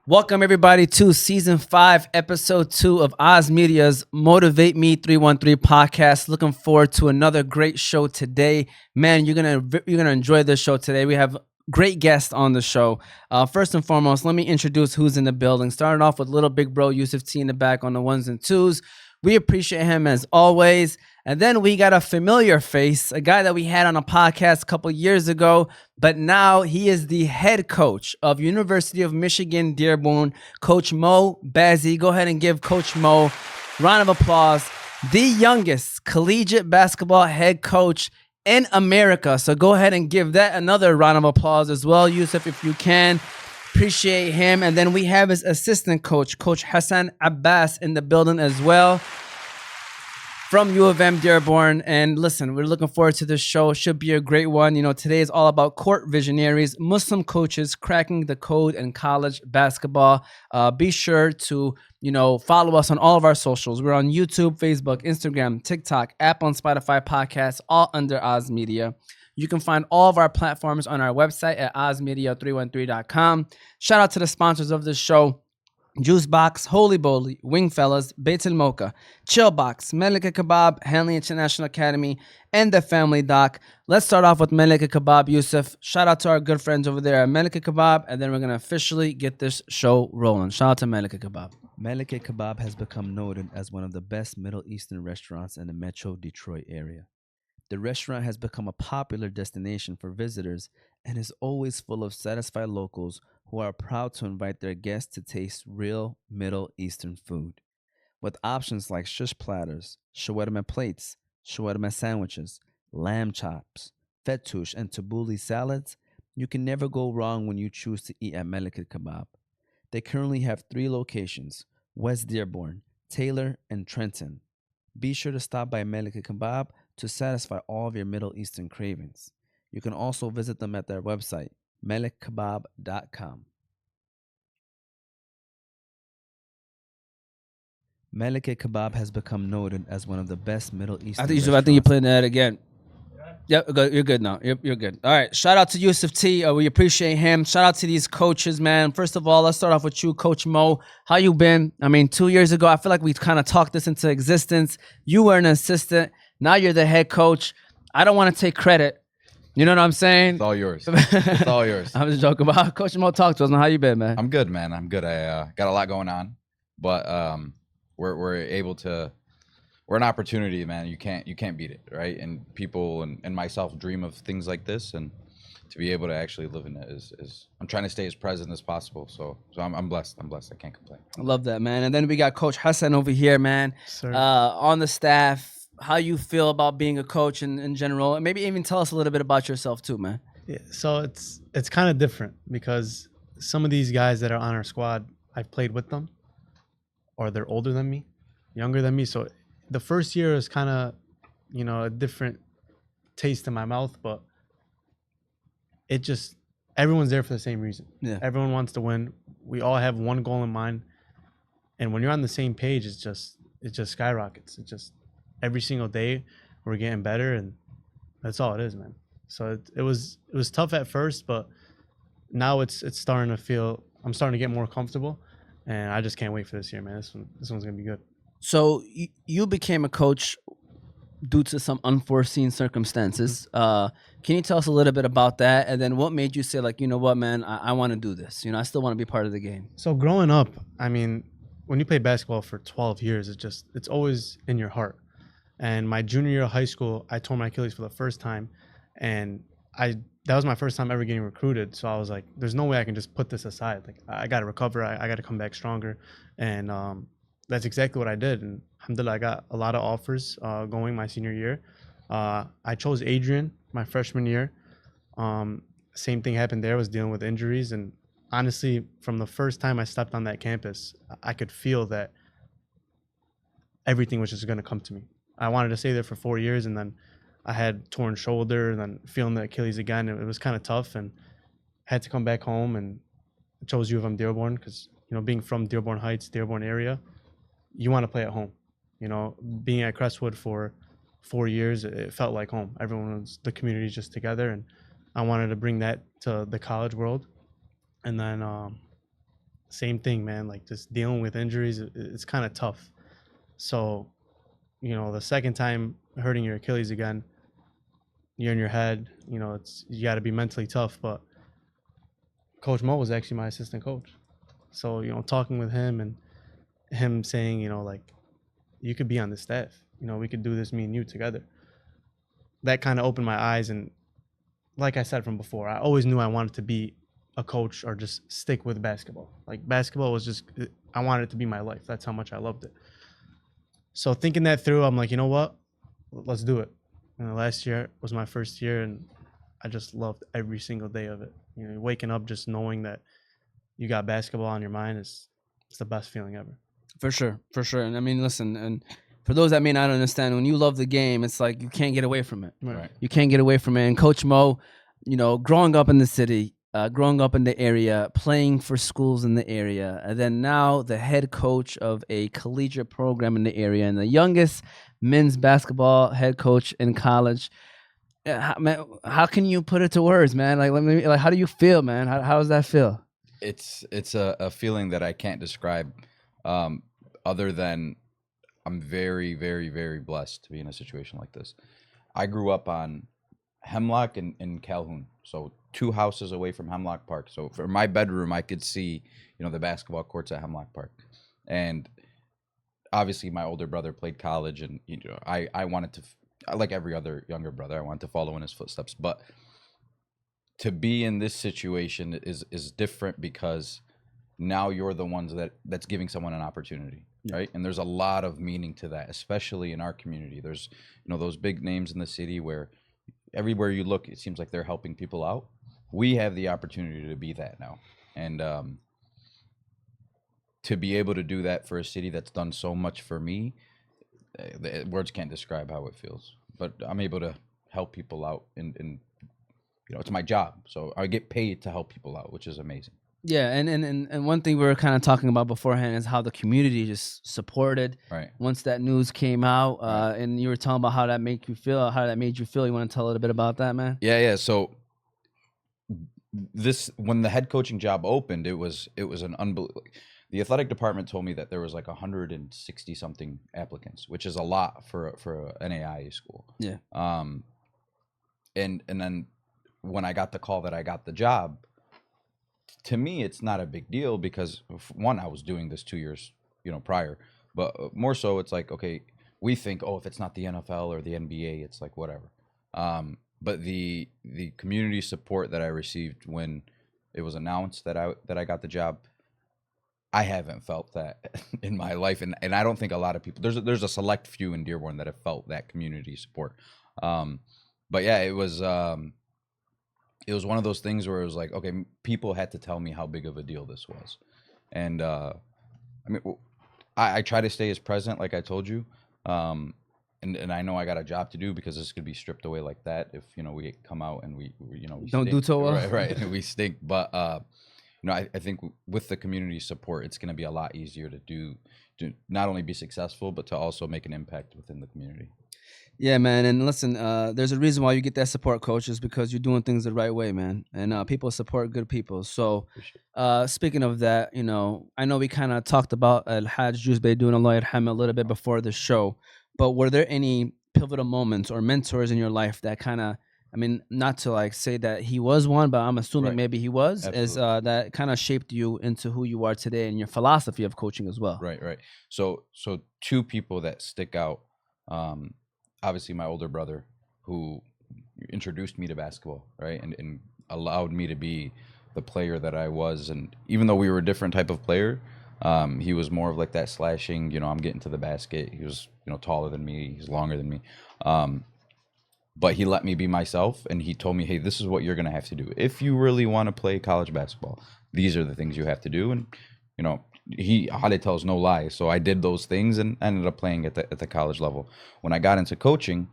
Welcome everybody to season 5, episode 2 of Oz Media's Motivate Me 313 podcast. Looking forward to another great show today. Man, you're gonna enjoy this show today. We have great guests on the show. First and foremost, let me introduce who's in the building. Starting off with little big bro Yusuf T in the back on the ones and twos. We appreciate him as always. And then we got a familiar face, a guy that we had on a podcast a couple years ago, but now he is the head coach of University of Michigan Dearborn, Coach Mo Bazzi. Go ahead and give Coach Mo a round of applause. The youngest collegiate basketball head coach in America. So go ahead and give that another round of applause as well, Yusuf, if you can. Appreciate him. And then we have his assistant coach, Coach Hassan Abbas, in the building as well, from U of M Dearborn. And listen, we're looking forward to this show. Should be a great one. You know, today is all about court visionaries, Muslim coaches cracking the code in college basketball. Be sure to, follow us on all of our socials. We're on YouTube, Facebook, Instagram, TikTok, app on Spotify podcasts, all under Oz Media. You can find all of our platforms on our website at ozmedia313.com. Shout out to the sponsors of this show: Juicebox, Holy Bowly, Wingfellas, Beit El Mocha, Chillbox, Melika Kebab, Hanley International Academy, and The Family Doc. Let's start off with Melika Kebab, Yusuf. Shout out to our good friends over there at Melika Kebab, and then we're going to officially get this show rolling. Shout out to Melika Kebab. Melika Kebab has become noted as one of the best Middle Eastern restaurants in the Metro Detroit area. The restaurant has become a popular destination for visitors and is always full of satisfied locals who are proud to invite their guests to taste real Middle Eastern food. With options like shish platters, shawarma plates, shawarma sandwiches, lamb chops, fattoush, and tabbouleh salads, you can never go wrong when you choose to eat at Melika Kebab. They currently have 3 locations: West Dearborn, Taylor, and Trenton. Be sure to stop by Melika Kebab to satisfy all of your Middle Eastern cravings. You can also visit them at their website, melikkebab.com. Melika Kebab has become noted as one of the best Middle Eastern I think you're playing that again. Yep, you're good now. You're good. All right. Shout out to Yusuf T. We appreciate him. Shout out to these coaches, man. First of all, let's start off with you, Coach Mo. How you been? I mean, 2 years ago, I feel like we kind of talked this into existence. You were an assistant. Now you're the head coach. I don't want to take credit. You know what I'm saying? It's all yours. It's all yours. I was joking about Coach Mo. Talk to us. How you been, man? I'm good, man. I'm good. I got a lot going on, but we're able to. We're an opportunity, man. You can't beat it, right? And people and myself dream of things like this, and to be able to actually live in it is I'm trying to stay as present as possible. So I'm blessed. I'm blessed. I can't complain. I love that, man. And then we got Coach Hassan over here, man. Sir. On the staff. How you feel about being a coach in general, and maybe even tell us a little bit about yourself too, man. Yeah, so it's kind of different because some of these guys that are on our squad, I've played with them, or they're older than me, younger than me. So the first year is kind of, a different taste in my mouth, but everyone's there for the same reason. Yeah. Everyone wants to win. We all have one goal in mind, and when you're on the same page, it just skyrockets. Every single day we're getting better, and that's all it is, man. So it was tough at first, but now it's starting to feel, I'm starting to get more comfortable, and I just can't wait for this year, man. This one's gonna be good. So you became a coach due to some unforeseen circumstances. Can you tell us a little bit about that, and then what made you say, like, you know what, man, I want to do this. I still want to be part of the game. So growing up, I mean, when you play basketball for 12 years, it's always in your heart. And my junior year of high school, I tore my Achilles for the first time, and that was my first time ever getting recruited. So I was like, there's no way I can just put this aside. Like, I got to recover. I got to come back stronger. And that's exactly what I did. And alhamdulillah, I got a lot of offers going my senior year. I chose Adrian my freshman year. Same thing happened there. I was dealing with injuries. And honestly, from the first time I stepped on that campus, I could feel that everything was just going to come to me. I wanted to stay there for 4 years, and then I had torn shoulder, and then feeling the Achilles again. It was kind of tough, and had to come back home, and chose U of M Dearborn because, being from Dearborn Heights, Dearborn area, you want to play at home. Being at Crestwood for 4 years, it felt like home. The community just together, and I wanted to bring that to the college world. And then same thing, man. Like just dealing with injuries, it's kind of tough. So, the second time hurting your Achilles again, you're in your head. You got to be mentally tough. But Coach Mo was actually my assistant coach. So, talking with him and him saying, like, you could be on the staff. We could do this, me and you together. That kind of opened my eyes. And like I said from before, I always knew I wanted to be a coach or just stick with basketball. Like basketball was just, I wanted it to be my life. That's how much I loved it. So thinking that through, I'm like, you know what? Let's do it. Last year was my first year, and I just loved every single day of it. Waking up just knowing that you got basketball on your mind it's the best feeling ever. For sure. And I mean, listen, and for those that may not understand, when you love the game, it's like you can't get away from it. Right. You can't get away from it. And Coach Mo, growing up in the city, growing up in the area, playing for schools in the area, and then now the head coach of a collegiate program in the area, and the youngest men's basketball head coach in college. How can you put it to words, man? Like, how do you feel, man? How does that feel? It's a feeling that I can't describe, other than I'm very, very, very blessed to be in a situation like this. I grew up on Hemlock and Calhoun, so 2 houses away from Hemlock Park. So from my bedroom, I could see, the basketball courts at Hemlock Park. And obviously my older brother played college, and I wanted to, like every other younger brother, I wanted to follow in his footsteps. But to be in this situation is different, because now you're the ones that's giving someone an opportunity, right? And there's a lot of meaning to that, especially in our community. There's those big names in the city where everywhere you look, it seems like they're helping people out. We have the opportunity to be that now, and to be able to do that for a city that's done so much for me, words can't describe how it feels. But I'm able to help people out, and it's my job, so I get paid to help people out, which is amazing. Yeah, and one thing we were kind of talking about beforehand is how the community just supported. Right. Once that news came out, Right. and you were talking about how that made you feel. You want to tell a little bit about that, man? Yeah. So when the head coaching job opened, it was an unbelievable. The athletic department told me that there was like 160 something applicants, which is a lot for an NAIA school. Yeah. And then when I got the call that I got the job, to me it's not a big deal, because one, I was doing this 2 years prior, but more so it's like, okay, we think, oh, if it's not the NFL or the NBA, it's like whatever. But the community support that I received when it was announced that I got the job, I haven't felt that in my life, and I don't think a lot of people. There's a select few in Dearborn that have felt that community support. But yeah, it was one of those things where it was like, okay, people had to tell me how big of a deal this was, and I mean, I try to stay as present, like I told you, and I know I got a job to do, because this could be stripped away like that if we come out and we Don't stink. do so well. right, we stink, but. I think with the community support, it's going to be a lot easier to not only be successful, but to also make an impact within the community. Yeah, man. And listen, there's a reason why you get that support, coach, is because you're doing things the right way, man. And people support good people. So speaking of that, I know we kind of talked about Al-Hajj Juzbeh doing Allah Yarham a little bit before the show, but were there any pivotal moments or mentors in your life that kind of, not to like say that he was one, but I'm assuming maybe he was, is that kind of shaped you into who you are today and your philosophy of coaching as well? Right. So 2 people that stick out. Obviously, my older brother, who introduced me to basketball, right, and allowed me to be the player that I was. And even though we were a different type of player, he was more of like that slashing. I'm getting to the basket. He was taller than me. He's longer than me. But he let me be myself, and he told me, hey, this is what you're going to have to do. If you really want to play college basketball, these are the things you have to do. And, Hade tells no lies. So I did those things and ended up playing at the college level. When I got into coaching,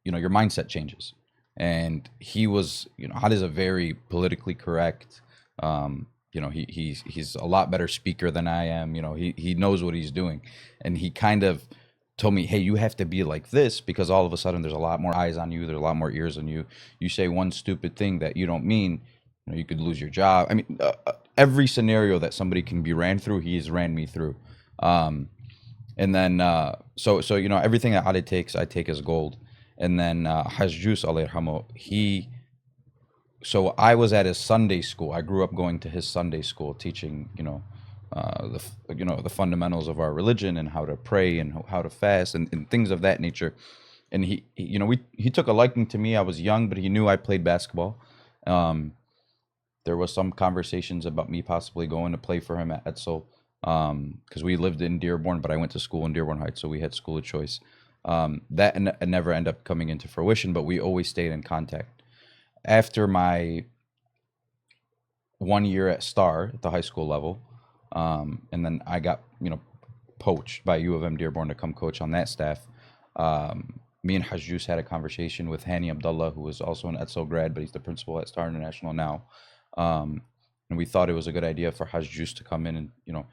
your mindset changes. And he was, Hade is a very politically correct, he's a lot better speaker than I am. He knows what he's doing. And he kind of told me, hey, you have to be like this, because all of a sudden there's a lot more eyes on you. There's a lot more ears on you. You say one stupid thing that you don't mean, you could lose your job. every scenario that somebody can be ran through, he's ran me through. And then so you know, everything that Ali takes, I take as gold. And then Haj Jus alayhi rahmo, so I was at his Sunday school. I grew up going to his Sunday school, teaching, you know, the fundamentals of our religion and how to pray and how to fast and things of that nature. And you know, he took a liking to me. I was young, but he knew I played basketball. There was some conversations about me possibly going to play for him at Edsel, because we lived in Dearborn, but I went to school in Dearborn Heights, so we had school of choice. That never ended up coming into fruition, but we always stayed in contact. After my 1 year at Star at the high school level, and then I got, you know, poached by U of M Dearborn to come coach on that staff. Me and Hajjus had a conversation with Hani Abdullah, who was also an Edsel grad, but he's the principal at Star International now. And we thought it was a good idea for Hajjus to come in and, you know,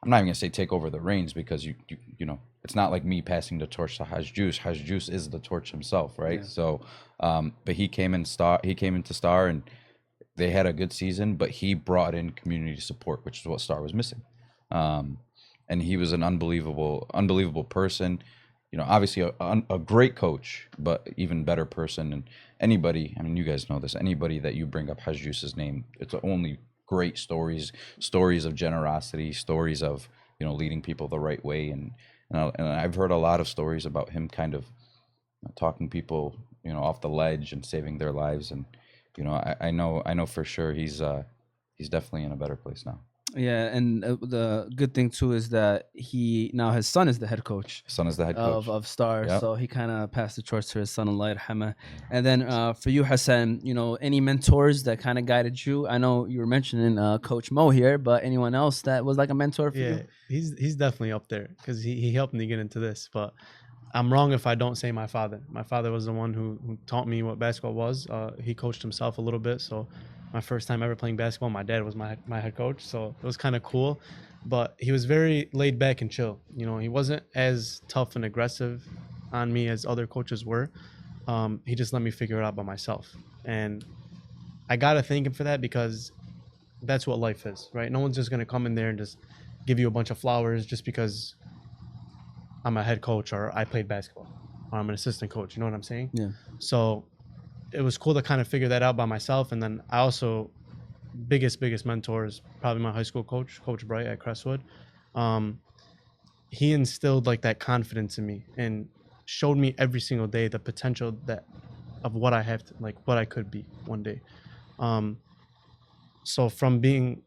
I'm not even gonna say take over the reins, because you know, it's not like me passing the torch to Hajjus. Hajjus is the torch himself, right? Yeah. So, but he came into Star, and they had a good season, but he brought in community support, which is what Star was missing. And he was an unbelievable person. You know, obviously a great coach, but even better person. And anybody, I mean, you guys know this, anybody that you bring up Hajjus's name, it's only great stories of generosity, stories of, you know, leading people the right way. And I've heard a lot of stories about him kind of talking people, you know, off the ledge and saving their lives. And, you know, I know for sure he's definitely in a better place now. Yeah, and the good thing too is that his son is the head coach. His son is the head coach of Star, Yep. So he kind of passed the torch to his son, Allah yarhamah. And then for you, Hassan, you know, any mentors that kind of guided you? I know you were mentioning Coach Mo here, but anyone else that was like a mentor for you? Yeah, he's definitely up there, because he helped me get into this. But I'm wrong if I don't say my father. My father was the one who taught me what basketball was. He coached himself a little bit, so my first time ever playing basketball, my dad was my head coach, so it was kind of cool. But he was very laid back and chill. You know, he wasn't as tough and aggressive on me as other coaches were. He just let me figure it out by myself. And I got to thank him for that, because that's what life is, right? No one's just going to come in there and just give you a bunch of flowers just because I'm a head coach or I played basketball or I'm an assistant coach. You know what I'm saying? Yeah. So it was cool to kind of figure that out by myself. And then I also, biggest mentor is probably my high school coach, Coach Bright at Crestwood. He instilled like that confidence in me and showed me every single day the potential of what I have to, like what I could be one day. So from being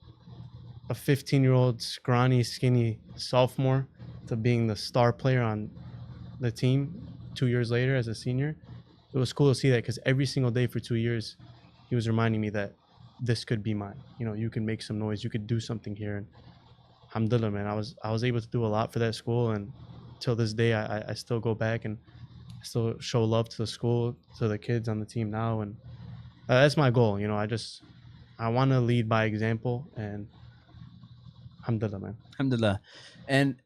a 15-year-old scrawny, skinny sophomore to being the star player on the team 2 years later as a senior, it was cool to see that, because every single day for 2 years, he was reminding me that this could be mine. You know, you can make some noise, you could do something here. And alhamdulillah, man, I was able to do a lot for that school. And till this day, I still go back and I still show love to the school, to the kids on the team now. And that's my goal. You know, I want to lead by example. And alhamdulillah, man. Alhamdulillah. And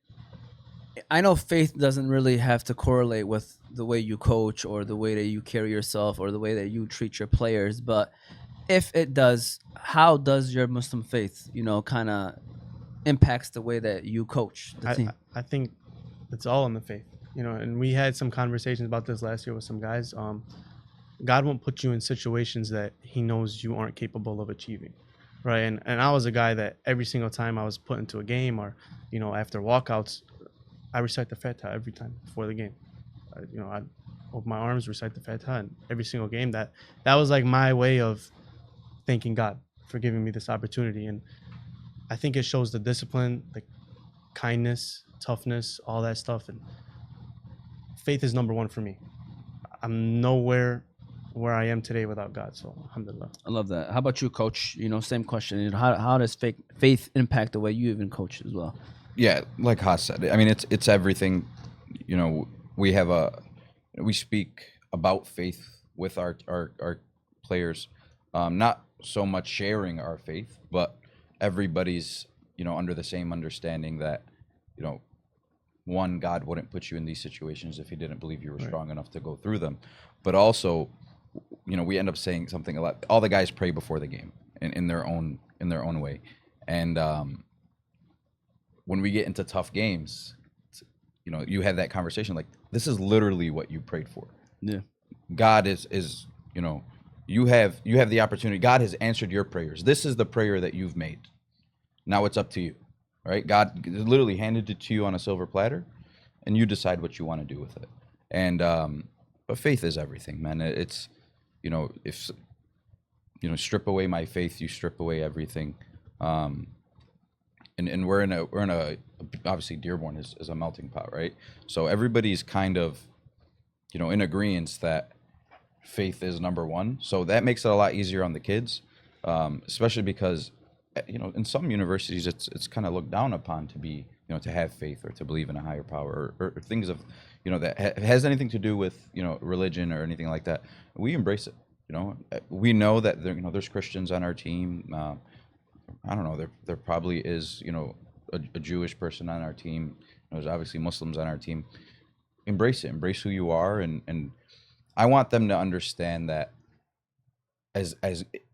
I know faith doesn't really have to correlate with the way you coach or the way that you carry yourself or the way that you treat your players, but if it does, how does your Muslim faith, you know, kind of impacts the way that you coach the team? I think it's all in the faith, you know, and we had some conversations about this last year with some guys. God won't put you in situations that he knows you aren't capable of achieving, right? And I was a guy that every single time I was put into a game or, you know, after walkouts, I recite the Fatiha every time before the game. You know, I'd open my arms, recite the Fatiha, and every single game that was like my way of thanking God for giving me this opportunity. And I think it shows the discipline, the kindness, toughness, all that stuff. And faith is number one for me. I'm nowhere where I am today without God. So alhamdulillah. I love that. How about you, Coach? You know, same question. You know, how does faith impact the way you even coach as well? Yeah, like Haas said, I mean, it's everything. You know, we speak about faith with our players, not so much sharing our faith, but everybody's, you know, under the same understanding that, you know, one, God wouldn't put you in these situations if he didn't believe you were strong enough to go through them. But also, you know, we end up saying something a lot. All the guys pray before the game in their own in their own way. And when we get into tough games, you know, you have that conversation like, this is literally what you prayed for. Yeah. God is you know, you have the opportunity. God has answered your prayers. This is the prayer that you've made. Now it's up to you, right? God literally handed it to you on a silver platter, and you decide what you want to do with it. And but faith is everything, man. It's, you know, if you know, strip away my faith, you strip away everything. And we're in a obviously Dearborn is a melting pot, right? So everybody's kind of, you know, in agreement that faith is number one. So that makes it a lot easier on the kids, especially because, you know, in some universities it's kind of looked down upon to be, you know, to have faith or to believe in a higher power or things of, you know, that has anything to do with, you know, religion or anything like that. We embrace it. You know, we know that there, you know, there's Christians on our team. I don't know. There probably is, you know, a Jewish person on our team. There's obviously Muslims on our team. Embrace it. Embrace who you are, and I want them to understand that as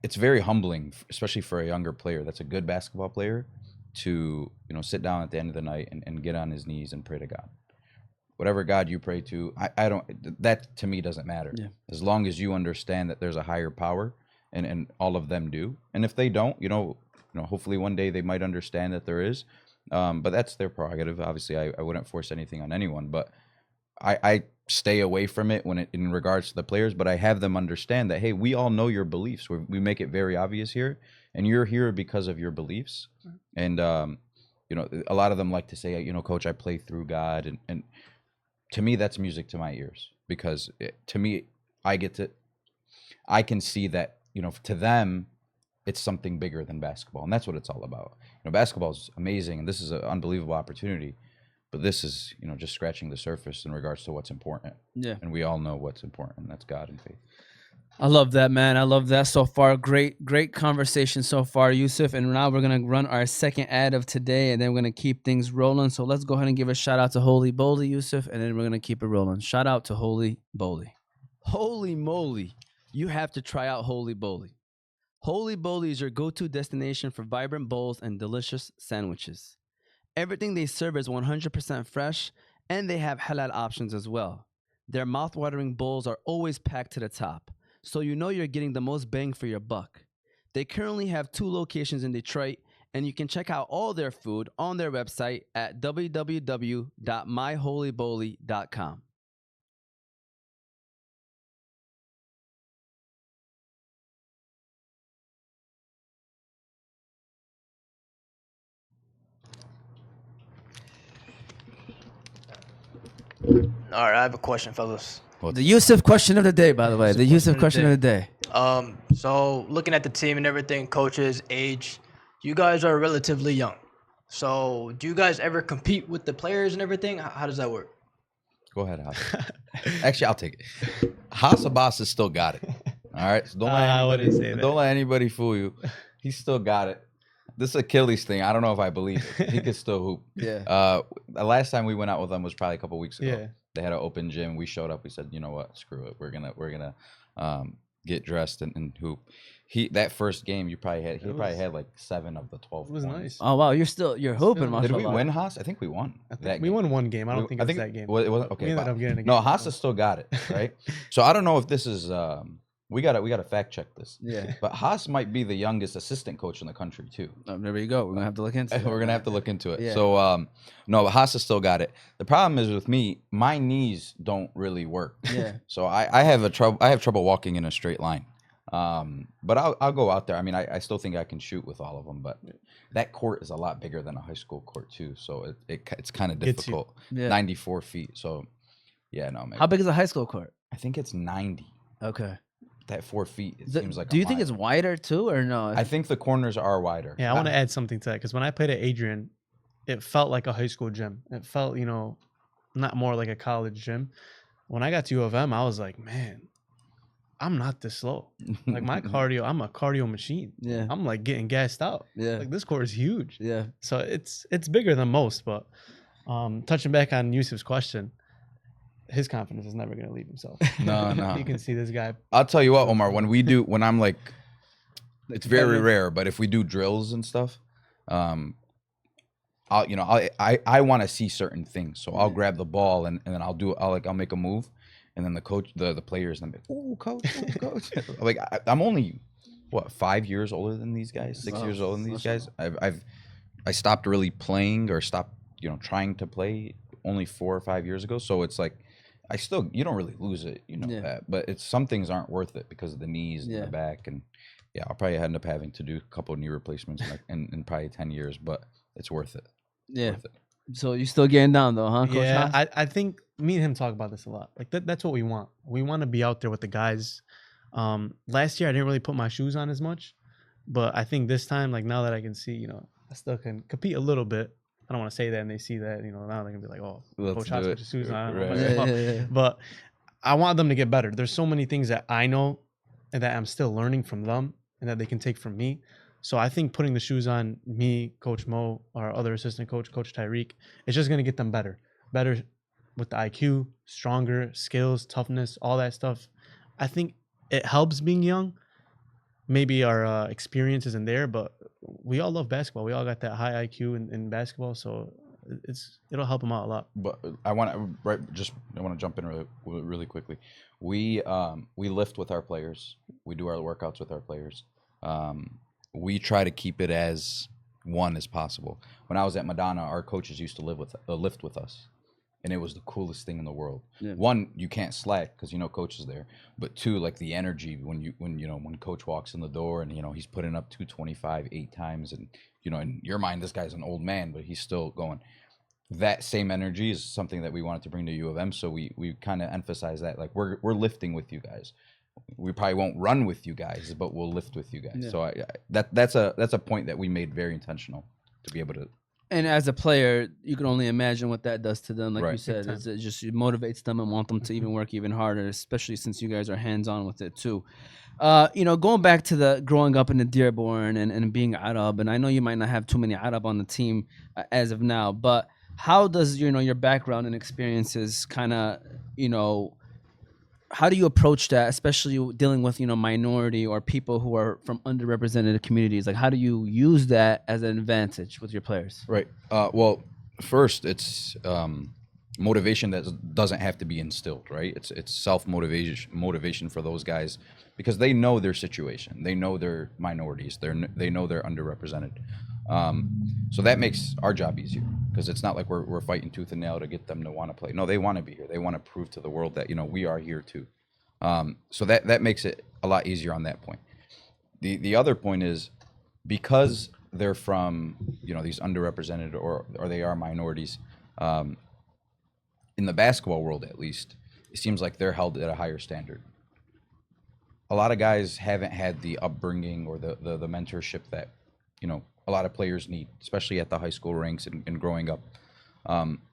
it's very humbling, especially for a younger player that's a good basketball player, to, you know, sit down at the end of the night and get on his knees and pray to God. Whatever God you pray to, I don't. That to me doesn't matter. Yeah. As long as you understand that there's a higher power, and all of them do. And if they don't, you know, hopefully one day they might understand that there is. But that's their prerogative. Obviously, I wouldn't force anything on anyone. But I stay away from it in regards to the players. But I have them understand that, hey, we all know your beliefs. We make it very obvious here, and you're here because of your beliefs. And you know, a lot of them like to say, you know, Coach, I play through God, and to me, that's music to my ears, because to me, I can see that, you know, to them, it's something bigger than basketball. And that's what it's all about. You know, basketball is amazing, and this is an unbelievable opportunity, but this is, you know, just scratching the surface in regards to what's important. Yeah. And we all know what's important, and that's God and faith. I love that, man. I love that so far. Great conversation so far, Yusuf. And now we're going to run our second ad of today, and then we're going to keep things rolling. So let's go ahead and give a shout out to Holy Bowly, Yusuf, and then we're going to keep it rolling. Shout out to Holy Bowly. Holy moly. You have to try out Holy Bowly. Holy Bowly is your go-to destination for vibrant bowls and delicious sandwiches. Everything they serve is 100% fresh, and they have halal options as well. Their mouth-watering bowls are always packed to the top, so you know you're getting the most bang for your buck. They currently have 2 locations in Detroit, and you can check out all their food on their website at www.myholybowly.com. All right, I have a question, fellas. The Yusuf question of the day, by the way. The Yusuf question of the day. So looking at the team and everything, coaches, age, you guys are relatively young. So do you guys ever compete with the players and everything? How does that work? Go ahead, Haas. Actually, I'll take it. Haas Abbas has still got it. All right, so don't let anybody fool you. He's still got it. This Achilles thing, I don't know if I believe it. He could still hoop. Yeah. The last time we went out with them was probably a couple weeks ago. Yeah. They had an open gym. We showed up. We said, you know what? Screw it. We're gonna get dressed and hoop. That first game, he probably had like 7 of the 12. It was points. nice. Oh, wow. You're hooping, Did Did mashallah. we win, Haas? I think we won. We won one game. I don't think it was that game. Well, it wasn't okay. We ended fine. up getting a No, game. Haas has still got it, right? So I don't know if this is. We gotta fact check this. Yeah. But Haas might be the youngest assistant coach in the country too. There we go. We're going to have to look into it. We're gonna have to look into it. Yeah. So no, but Haas has still got it. The problem is with me, my knees don't really work. Yeah. So I have trouble walking in a straight line. But I'll go out there. I mean, I still think I can shoot with all of them, but that court is a lot bigger than a high school court too. So it's kind of Gets you. difficult. Yeah. 94 feet. So yeah, no, man. How big is a high school court? I think it's 90. Okay. That 4 feet. It seems like. Do you think it's wider too, or no? I think the corners are wider. Yeah, I want to add something to that because when I played at Adrian, it felt like a high school gym. It felt, not more like a college gym. When I got to U of M, I was like, man, I'm not this slow. Like my cardio, I'm a cardio machine. Yeah. I'm like getting gassed out. Yeah. Like this court is huge. Yeah. So it's bigger than most. But touching back on Yusuf's question, his confidence is never going to leave himself. No. You can see this guy. I'll tell you what, Omar. When I'm like, It's very rare, but if we do drills and stuff, I want to see certain things, so I'll grab the ball and then I'll make a move, and then the coach, the players, and I'm like, oh coach, like I'm only what 5 years older than these guys, 6 years older than these guys. I stopped really playing or stopped trying to play only 4 or 5 years ago, so it's like you don't really lose it, that, but it's some things aren't worth it because of the knees and the back, and I'll probably end up having to do a couple of knee replacements in probably 10 years, but it's worth it. Yeah. So you're still getting down though, huh, Coach? Yeah, Haas? I think me and him talk about this a lot. Like that's what we want. We want to be out there with the guys. Last year I didn't really put my shoes on as much, but I think this time, like now that I can see, I still can compete a little bit. I don't want to say that and they see that, now they're gonna be like, oh, Coach Haas put your shoes on. Right. But I want them to get better. There's so many things that I know and that I'm still learning from them and that they can take from me. So I think putting the shoes on me, Coach Mo, our other assistant coach, Coach Tyreek, it's just going to get them better with the IQ, stronger skills, toughness, all that stuff. I think it helps being young. Maybe our experience isn't there, but we all love basketball. We all got that high IQ in basketball, so it'll help them out a lot. But I want to jump in really quickly. We lift with our players. We do our workouts with our players. We try to keep it as one as possible. When I was at Madonna, our coaches used to lift with us, and it was the coolest thing in the world. Yeah. One, you can't slack because coach is there, but two, like the energy when coach walks in the door and he's putting up 225 8 times, and in your mind this guy's an old man, but he's still going. That same energy is something that we wanted to bring to U of M, so we kind of emphasize that, like we're lifting with you guys. We probably won't run with you guys, but we'll lift with you guys. Yeah. So that's a point that we made very intentional to be able to. And as a player, you can only imagine what that does to them. Like you said, it just motivates them and want them to even work even harder, especially since you guys are hands-on with it too. Going back to the growing up in the Dearborn and being Arab, and I know you might not have too many Arab on the team as of now, but how does your background and experiences kind of how do you approach that, especially dealing with minority or people who are from underrepresented communities? Like, how do you use that as an advantage with your players? Right. Well, first, it's motivation that doesn't have to be instilled. Right. It's self motivation for those guys because they know their situation. They know they're minorities. They know they're underrepresented. So that makes our job easier because it's not like we're fighting tooth and nail to get them to want to play. No, they want to be here. They want to prove to the world that we are here too. So that makes it a lot easier on that point. The other point is because they're from these underrepresented or they are minorities. In the basketball world, at least, it seems like they're held at a higher standard. A lot of guys haven't had the upbringing or the mentorship that a lot of players need, especially at the high school ranks and growing up.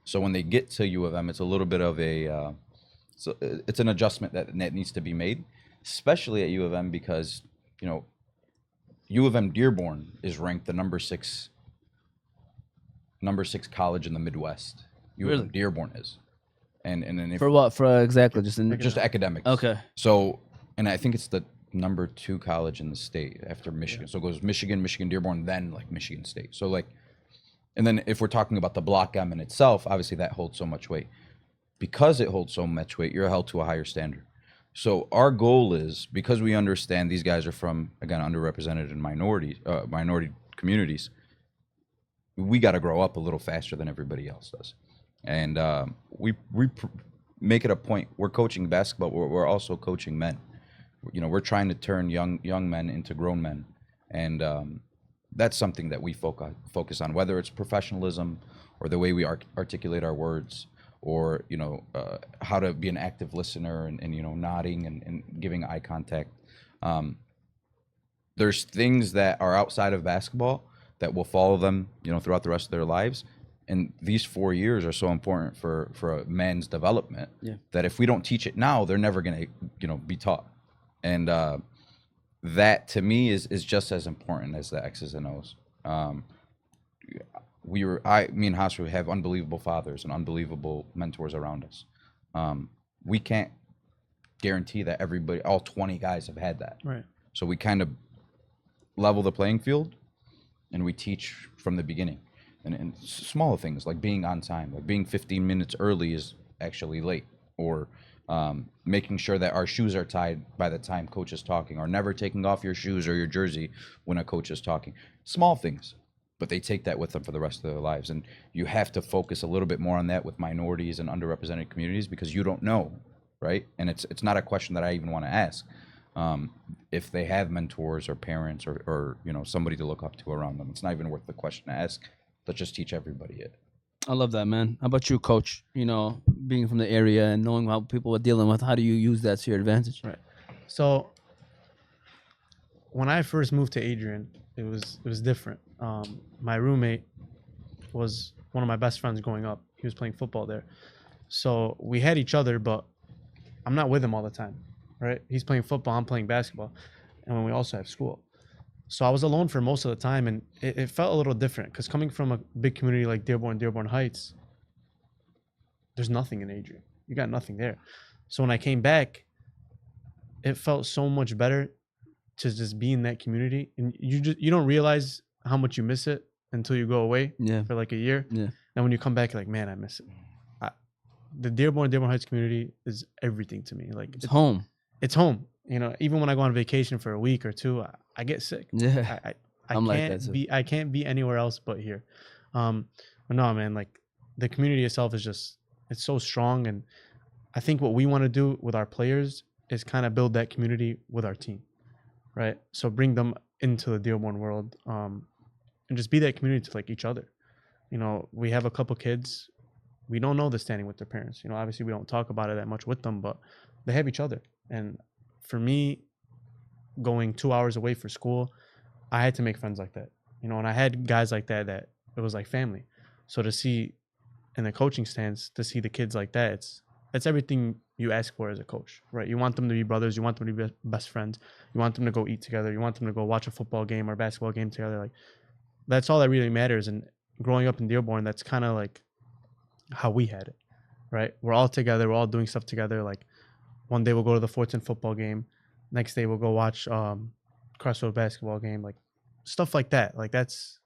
So when they get to U of M, it's a little bit of it's an adjustment that needs to be made, especially at U of M because U of M Dearborn is ranked the number six college in the Midwest. U of M Dearborn is, and if, for what? For exactly just academics. Okay. So, and I think it's the number 2 college in the state after Michigan. Yeah. So it goes Michigan, Dearborn, then like Michigan State. So like, and then if we're talking about the Block M in itself, obviously that holds so much weight. Because it holds so much weight, you're held to a higher standard. So our goal is, because we understand these guys are from, again, underrepresented and minority communities, we got to grow up a little faster than everybody else does. And we make it a point. We're coaching basketball. We're also coaching men. We're trying to turn young men into grown men, and that's something that we focus on. Whether it's professionalism or the way we articulate our words, or how to be an active listener and nodding and giving eye contact. There's things that are outside of basketball that will follow them throughout the rest of their lives. And these 4 years are so important for a man's development that if we don't teach it now, they're never going to be taught. And that to me is just as important as the X's and O's. Me and Hasru have unbelievable fathers and unbelievable mentors around us. We can't guarantee that all 20 guys have had that. Right. So we kind of level the playing field, and we teach from the beginning. And small things like being on time, like being 15 minutes early is actually late, or making sure that our shoes are tied by the time coach is talking, or never taking off your shoes or your jersey when a coach is talking. Small things, but they take that with them for the rest of their lives. And you have to focus a little bit more on that with minorities and underrepresented communities, because you don't know, right? And it's not a question that I even want to ask. If they have mentors or parents or somebody to look up to around them, it's not even worth the question to ask. Let's just teach everybody it. I love that, man. How about you, Coach? Being from the area and knowing how people are dealing with, how do you use that to your advantage? Right. So when I first moved to Adrian, it was different. My roommate was one of my best friends growing up. He was playing football there. So we had each other, but I'm not with him all the time, right? He's playing football, I'm playing basketball, and when we also have school. So I was alone for most of the time, and it felt a little different because coming from a big community like Dearborn Heights, there's nothing in Adrian. You got nothing there. So when I came back, it felt so much better to just be in that community, and you don't realize how much you miss it until you go away for like a year. Yeah. And when you come back, you're like, man, I miss it. The Dearborn Heights community is everything to me. Like It's home. It's home. Even when I go on vacation for a week or two, I get sick. Yeah. I I'm like can't that too. I can't be anywhere else but here. But no, man, like the community itself is it's so strong, and I think what we want to do with our players is kind of build that community with our team, right? So bring them into the Dearborn world, and just be that community to like each other. We have a couple kids. We don't know the standing with their parents. Obviously we don't talk about it that much with them, but they have each other. And for me, going 2 hours away for school, I had to make friends like that. And I had guys like that it was like family. So to see in the coaching stance, to see the kids like that, it's everything you ask for as a coach, right? You want them to be brothers. You want them to be best friends. You want them to go eat together. You want them to go watch a football game or basketball game together. Like, that's all that really matters. And growing up in Dearborn, that's kind of like how we had it, right? We're all together. We're all doing stuff together. Like, one day we'll go to the Fortin football game. Next day we'll go watch Crossroad basketball game. Like, stuff like that. Like, that's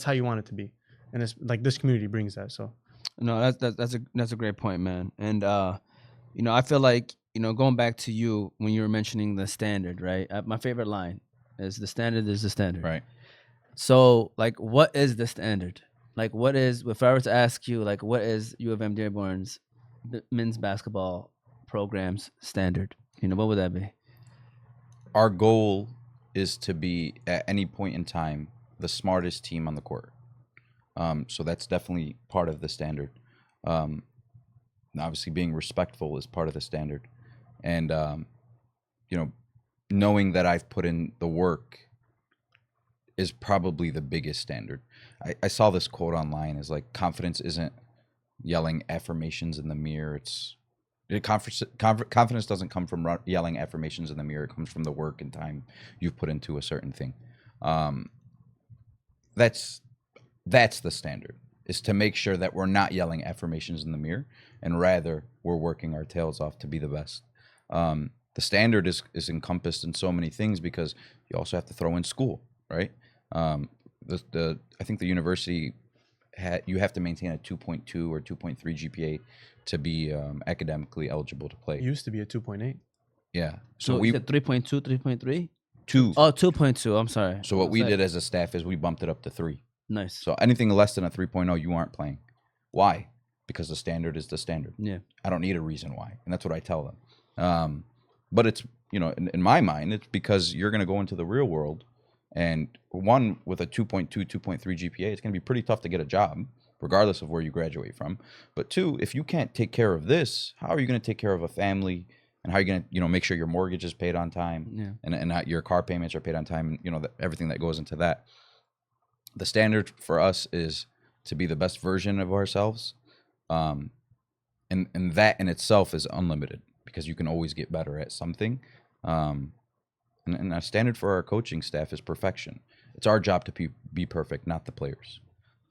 how you want it to be. And it's like this community brings that. So No, that's a great point, man. And I feel like going back to you when you were mentioning the standard, right? My favorite line is the standard is the standard. Right. So, like, what is the standard? Like, what is, if I were to ask you, like, what is U of M Dearborn's men's basketball program's standard? What would that be? Our goal is to be, at any point in time, the smartest team on the court. So that's definitely part of the standard. Obviously, being respectful is part of the standard. And, knowing that I've put in the work is probably the biggest standard. I saw this quote online is like, confidence isn't yelling affirmations in the mirror. Confidence doesn't come from yelling affirmations in the mirror. It comes from the work and time you've put into a certain thing. That's the standard, is to make sure that we're not yelling affirmations in the mirror, and rather we're working our tails off to be the best. The standard is encompassed in so many things, because you also have to throw in school, right? I think the university you have to maintain a 2.2 or 2.3 GPA to be academically eligible to play. it used to be a 2.8. Yeah. So we said 3.2, 3.3? 2. Oh, 2.2. I'm sorry. So what we did as a staff is we bumped it up to 3. Nice. So anything less than a 3.0, you aren't playing. Why? Because the standard is the standard. Yeah. I don't need a reason why, and that's what I tell them. But it's, in my mind, it's because you're going to go into the real world, and one, with a 2.2, 2.3 GPA, it's going to be pretty tough to get a job, regardless of where you graduate from. But 2, if you can't take care of this, how are you going to take care of a family? And how are you going to, make sure your mortgage is paid on time, and that your car payments are paid on time, and, everything that goes into that. The standard for us is to be the best version of ourselves. And that in itself is unlimited, because you can always get better at something. And our standard for our coaching staff is perfection. It's our job to be perfect, not the players.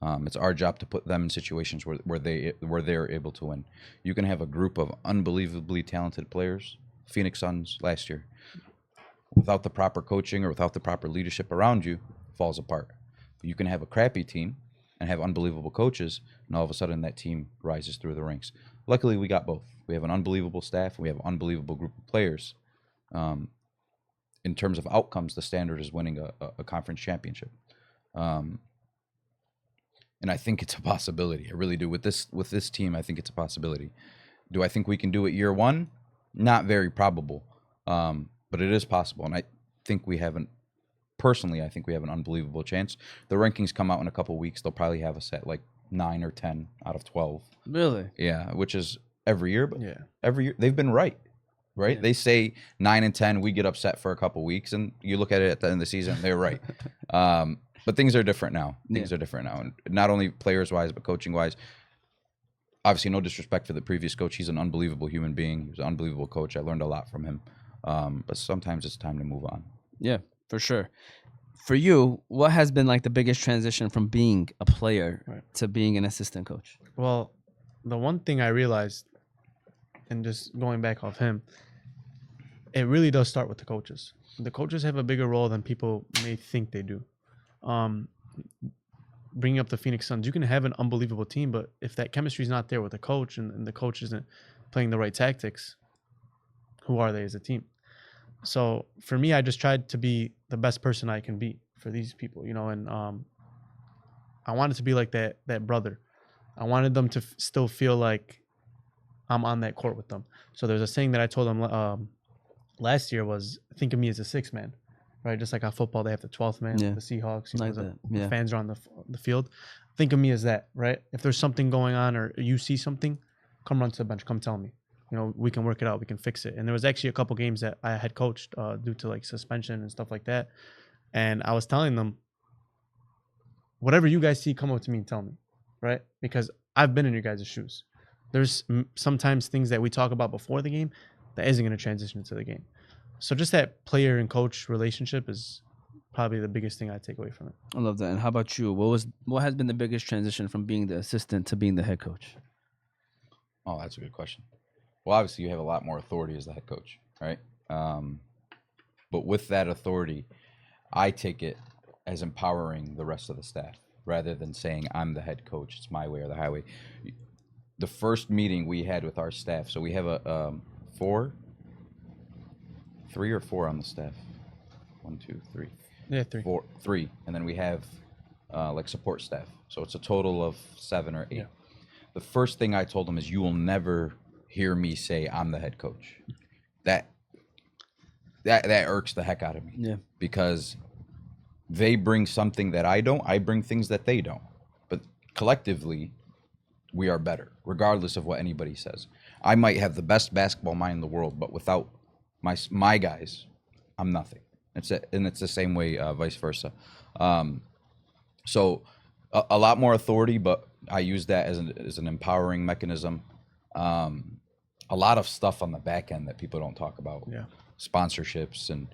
It's our job to put them in situations where they're able to win. You can have a group of unbelievably talented players. Phoenix Suns last year. without the proper coaching or without the proper leadership around you, falls apart. You can have a crappy team and have unbelievable coaches, and all of a sudden that team rises through the ranks. Luckily, we got both. We have an unbelievable staff, and we have an unbelievable group of players. In terms of outcomes, the standard is winning a conference championship. And I think it's a possibility. I really do. With this team, I think it's a possibility. Do I think we can do it year one? Not very probable, but it is possible. And I think we have personally, I think we have an unbelievable chance. The rankings come out in a couple weeks. They'll probably have us at like 9 or 10 out of 12. Really? Yeah, which is every year, but Yeah. every year they've been right. Yeah. They say 9 and 10, we get upset for a couple weeks, and you look at it at the end of the season, they're right. But things are different now. Things are different now, and not only players-wise, but coaching-wise. Obviously, no disrespect for the previous coach. He's an unbelievable human being. He was an unbelievable coach. I learned a lot from him. But sometimes it's time to move on. Yeah, for sure. For you, what has been like the biggest transition from being a player to being an assistant coach? Well, the one thing I realized, and just going back off him, it really does start with the coaches. The coaches have a bigger role than people may think they do. Bringing up the Phoenix Suns, you can have an unbelievable team, but if that chemistry is not there with the coach and the coach isn't playing the right tactics, who are they as a team? So for me, I just tried to be the best person I can be for these people, and I wanted to be like that brother. I wanted them to still feel like I'm on that court with them. So there's a saying that I told them last year was, think of me as a sixth man, right? Just like how football, they have the 12th man, Yeah. the Seahawks, Like the that. fans are on the field. Think of me as that, right? If there's something going on or you see something, come run to the bench, come tell me. We can work it out, we can fix it. And there was actually a couple games that I had coached due to like suspension and stuff like that. And I was telling them, whatever you guys see, come up to me and tell me, right? Because I've been in your guys' shoes. There's sometimes things that we talk about before the game that isn't going to transition into the game. So just that player and coach relationship is probably the biggest thing I take away from it. I love that. And how about you? What has been the biggest transition from being the assistant to being the head coach? Oh, that's a good question. Well, obviously, you have a lot more authority as the head coach, right? But with that authority, I take it as empowering the rest of the staff rather than saying I'm the head coach. It's my way or the highway. The first meeting we had with our staff, so we have a 3 or 4 on the staff. 1, 2, 3. Yeah, 3. 3, and then we have like support staff. So it's a total of 7 or 8. Yeah. The first thing I told them is, you will never hear me say I'm the head coach. That irks the heck out of me. Yeah. Because they bring something that I don't. I bring things that they don't. But collectively, we are better, regardless of what anybody says. I might have the best basketball mind in the world, but without my guys, I'm nothing. And it's the same way, vice versa. So a lot more authority, but I use that as an empowering mechanism. A lot of stuff on the back end that people don't talk about. Yeah. Sponsorships and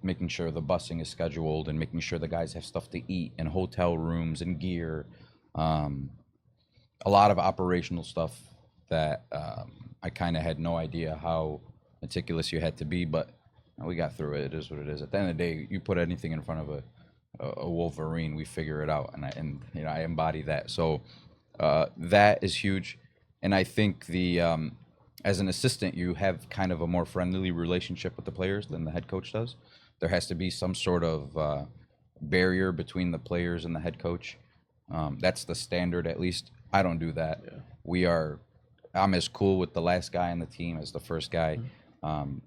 making sure the busing is scheduled and making sure the guys have stuff to eat and hotel rooms and gear. A lot of operational stuff that I kind of had no idea how meticulous you had to be, but we got through it. It is what it is. At the end of the day, you put anything in front of a Wolverine, we figure it out, and I embody that. So that is huge, and I think as an assistant, you have kind of a more friendly relationship with the players than the head coach does. There has to be some sort of barrier between the players and the head coach. That's the standard, at least. I don't do that. Yeah. I'm as cool with the last guy on the team as the first guy.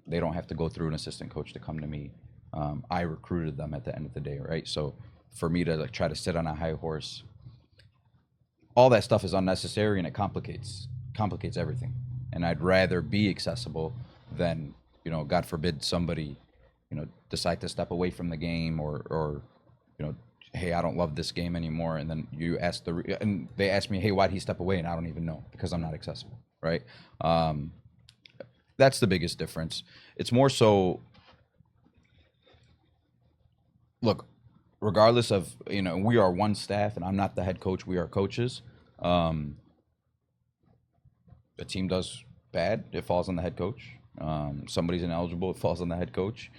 They don't have to go through an assistant coach to come to me. I recruited them at the end of the day, right? So for me to try to sit on a high horse, all that stuff is unnecessary, and it complicates everything. And I'd rather be accessible than, God forbid somebody, decide to step away from the game or hey, I don't love this game anymore. And then you ask and they ask me, hey, why'd he step away? And I don't even know, because I'm not accessible, right? That's the biggest difference. It's more so, look, regardless of, we are one staff, and I'm not the head coach, we are coaches. The team does bad, it falls on the head coach. Somebody's ineligible, it falls on the head coach.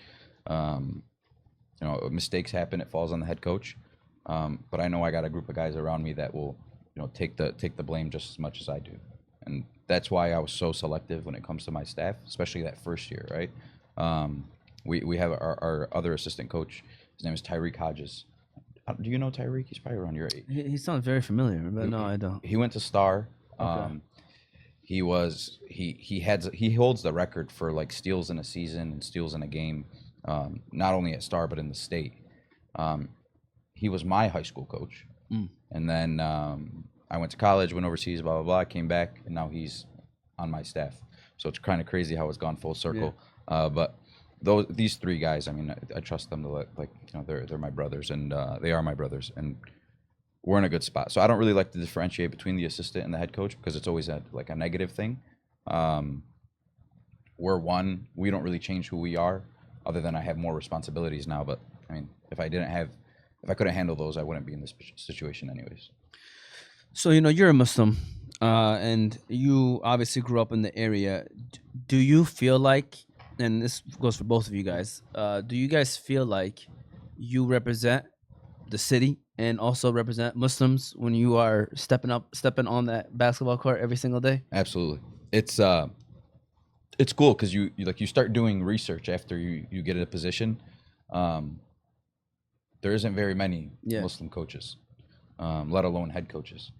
You know, mistakes happen. It falls on the head coach. But I know I got a group of guys around me that will, you know, take the blame just as much as I do. And that's why I was so selective when it comes to my staff, especially that first year, right? We have our other assistant coach. His name is Tyreek Hodges. Do you know Tyreek? He's probably around your age. He sounds very familiar, but no, I don't. He went to Star. Okay. He holds the record for like steals in a season and steals in a game, not only at Star but in the state. He was my high school coach, and then I went to college, went overseas, blah blah blah. I came back, and now he's on my staff. So it's kind of crazy how it's gone full circle. Yeah. But these three guys, I mean, I trust them to like you know they're my brothers, and they are my brothers, and we're in a good spot. So I don't really like to differentiate between the assistant and the head coach because it's always a negative thing. We're one. We don't really change who we are, other than I have more responsibilities now. But I mean, if I couldn't handle those, I wouldn't be in this situation anyways. So, you know, you're a Muslim, and you obviously grew up in the area. Do you feel like, and this goes for both of you guys, do you guys feel like you represent the city and also represent Muslims when you are stepping on that basketball court every single day? Absolutely. It's cool because you start doing research after you get in a position. There isn't very many Muslim coaches, let alone head coaches.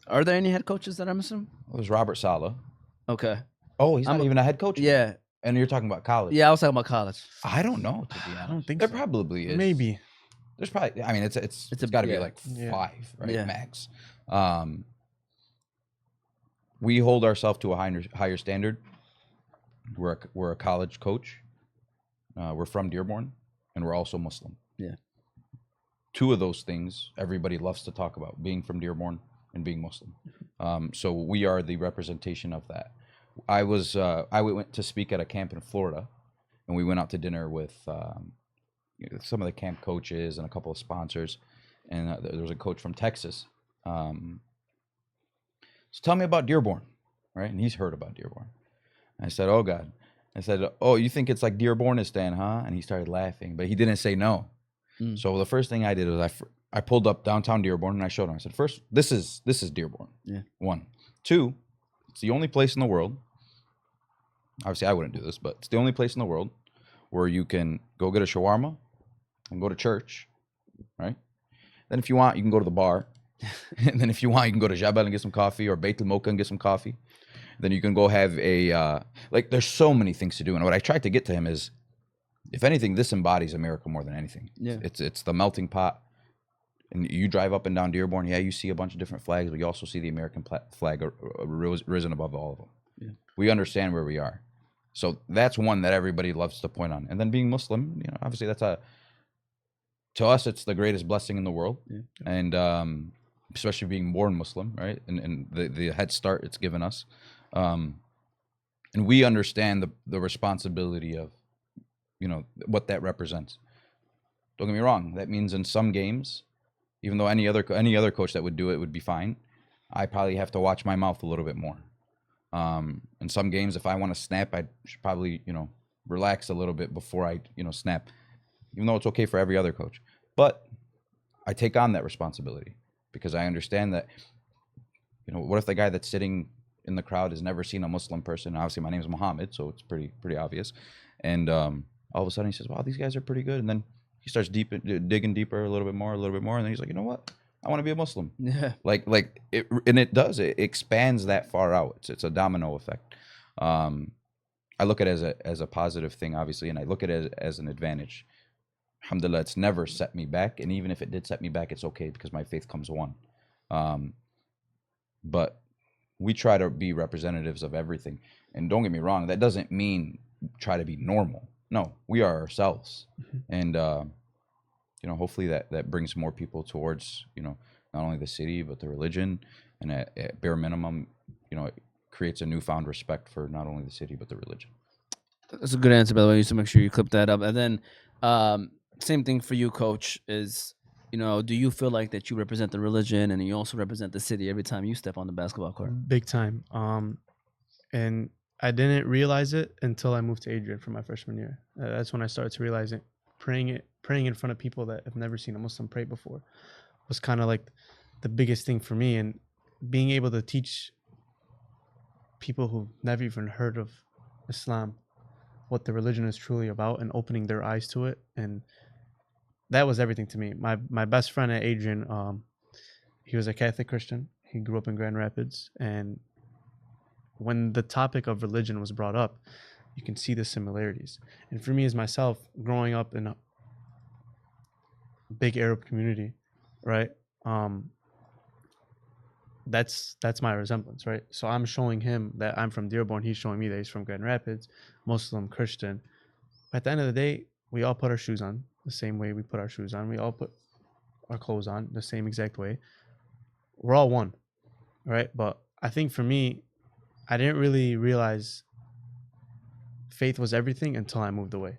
Are there any head coaches that are Muslim? Well, there's Robert Saleh. Okay. Oh, he's not even a head coach? Yeah. And you're talking about college? Yeah, I was talking about college. I don't know, to be honest. I don't think there so. probably is. Maybe. There's probably, I mean, it's got to be like 5, right? Yeah. Max. We hold ourselves to a higher standard. We're a college coach. We're from Dearborn, and we're also Muslim. Yeah. 2 of those things everybody loves to talk about: being from Dearborn and being Muslim. So we are the representation of that. I went to speak at a camp in Florida, and we went out to dinner with some of the camp coaches and a couple of sponsors, and there was a coach from Texas. So tell me about Dearborn, right? And he's heard about Dearborn. I said, oh God. I said, oh, you think it's like Dearbornistan, huh? And he started laughing, but he didn't say no. So the first thing I did was I pulled up downtown Dearborn and I showed him. I said, first, this is Dearborn. Yeah. 1. 2, it's the only place in the world. Obviously, I wouldn't do this, but it's the only place in the world where you can go get a shawarma and go to church, right? Then if you want, you can go to the bar. And then if you want, you can go to Jabal and get some coffee, or Beit al-Mocha and get some coffee. Then you can go have there's so many things to do. And what I tried to get to him is, if anything, this embodies America more than anything. Yeah. It's the melting pot. And you drive up and down Dearborn, you see a bunch of different flags, but you also see the American flag risen above all of them. Yeah. We understand where we are. So that's one that everybody loves to point on. And then being Muslim, obviously to us, it's the greatest blessing in the world. Yeah. And especially being born Muslim, right? And the head start it's given us. And we understand the responsibility of, what that represents. Don't get me wrong. That means in some games, even though any other coach that would do it would be fine, I probably have to watch my mouth a little bit more. In some games, if I want to snap, I should probably, relax a little bit before I, snap, even though it's okay for every other coach. But I take on that responsibility because I understand that, what if the guy that's sitting in the crowd has never seen a Muslim person? Obviously, my name is Muhammad, so it's pretty obvious. And all of a sudden he says, wow, these guys are pretty good. And then he starts digging deeper a little bit more. And then he's like, you know what? I want to be a Muslim. Yeah. It expands that far out. It's a domino effect. I look at it as a positive thing, obviously, and I look at it as an advantage. Alhamdulillah, it's never set me back. And even if it did set me back, it's okay because my faith comes one. But we try to be representatives of everything. And don't get me wrong, that doesn't mean try to be normal. No, we are ourselves. And, hopefully that brings more people towards, not only the city, but the religion. And at bare minimum, it creates a newfound respect for not only the city, but the religion. That's a good answer, by the way. You should make sure you clip that up. And then same thing for you, Coach, is, do you feel like that you represent the religion and you also represent the city every time you step on the basketball court? Big time. And I didn't realize it until I moved to Adrian for my freshman year. That's when I started to realize it. praying in front of people that have never seen a Muslim pray before was kind of like the biggest thing for me. And being able to teach people who've never even heard of Islam what the religion is truly about and opening their eyes to it. And that was everything to me. My best friend at Adrian, he was a Catholic Christian. He grew up in Grand Rapids. And when the topic of religion was brought up, you can see the similarities. And for me as myself, growing up in a big Arab community, right? That's my resemblance, right? So I'm showing him that I'm from Dearborn. He's showing me that he's from Grand Rapids, Muslim, Christian. At the end of the day, we all put our shoes on the same way we put our shoes on. We all put our clothes on the same exact way. We're all one, right? But I think for me, I didn't really realize faith was everything until I moved away.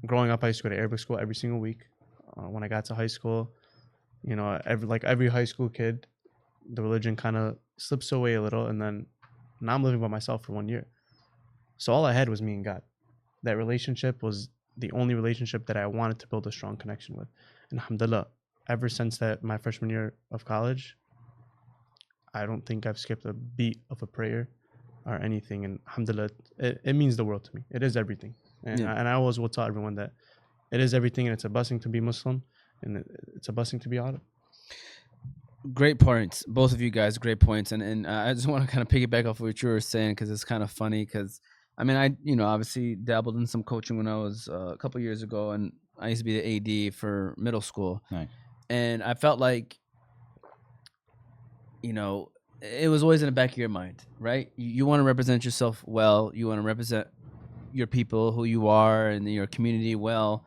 Growing up, I used to go to Arabic school every single week. When I got to high school, you know, every high school kid, the religion kind of slips away a little, and then now I'm living by myself for 1 year. So all I had was me and God. That relationship was the only relationship that I wanted to build a strong connection with. And alhamdulillah, ever since that my freshman year of college, I don't think I've skipped a beat of a prayer or anything. And alhamdulillah, it means the world to me. It is everything. And, Yeah. and I always will tell everyone that it is everything, and it's a blessing to be Muslim, and it's a blessing to be Arab. Great points, both of you guys. Great points, and I just want to kind of piggyback off what you were saying because it's kind of funny. Because I mean, I obviously dabbled in some coaching when I was a couple years ago, and I used to be the AD for middle school, Nice. and I felt like, it was always in the back of your mind, right? You want to represent yourself well. You want to represent your people, who you are, and your community well.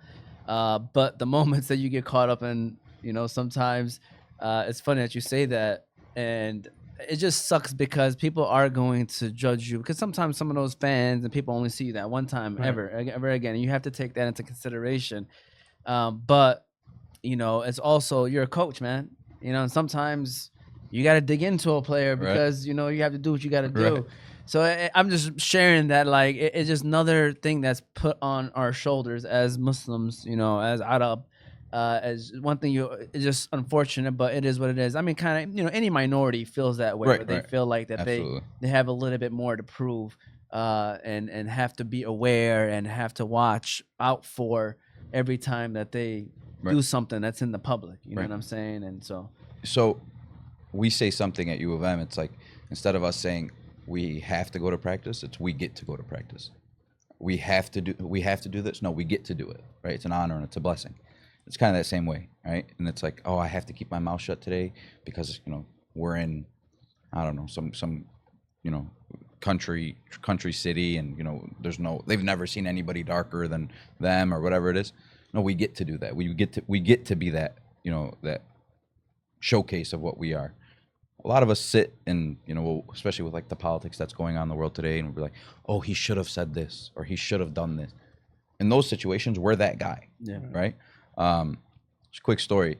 But the moments that you get caught up in, sometimes it's funny that you say that, and it just sucks because people are going to judge you because sometimes some of those fans and people only see you that one time Right. ever again, and you have to take that into consideration. But it's also, you're a coach, man. And sometimes you got to dig into a player because you have to do what you got to do. Right. So I'm just sharing that, like, it's just another thing that's put on our shoulders as Muslims, as Arab. As one thing, it's just unfortunate, but it is what it is. I mean, kind of, any minority feels that way, Right, where they right. feel like that Absolutely. they have a little bit more to prove, and have to be aware and have to watch out for every time that they Right. do something that's in the public. You know Right. what I'm saying? And so, We say something at U of M. It's like, instead of us saying we have to go to practice, it's we get to go to practice. We have to do this. No, we get to do it. Right? It's an honor and it's a blessing. It's kind of that same way, right? And it's like, oh, I have to keep my mouth shut today because we're in, I don't know, some country city, and they've never seen anybody darker than them or whatever it is. No, we get to do that. We get to be that, that showcase of what we are. A lot of us sit and, especially with like the politics that's going on in the world today, and we're like, oh, he should have said this or he should have done this. In those situations, we're that guy. yeah. Right? Just a quick story.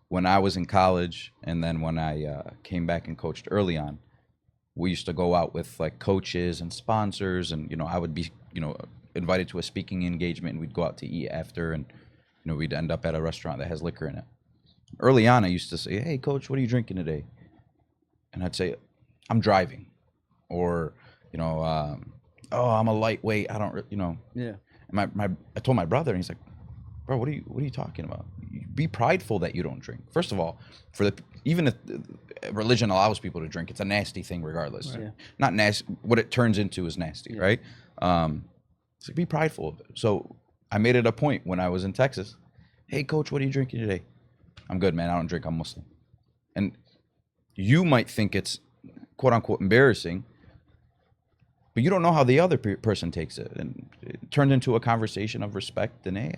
When I was in college, and then when I came back and coached early on, we used to go out with like coaches and sponsors, and I would be invited to a speaking engagement, and we'd go out to eat after, and we'd end up at a restaurant that has liquor in it. Early on, I used to say, hey, coach, what are you drinking today? And I'd say, I'm driving, or oh, I'm a lightweight, I don't Yeah. and I told my brother, and he's like, bro, what are you talking about? Be prideful that you don't drink. First of all, even if religion allows people to drink, it's a nasty thing regardless. Right. Yeah. Not nasty. What it turns into is nasty, right? So be prideful of it. So I made it a point when I was in Texas. Hey, coach, what are you drinking today? I'm good, man. I don't drink. I'm Muslim. And you might think it's quote unquote embarrassing, but you don't know how the other person takes it, and it turned into a conversation of respect. And hey,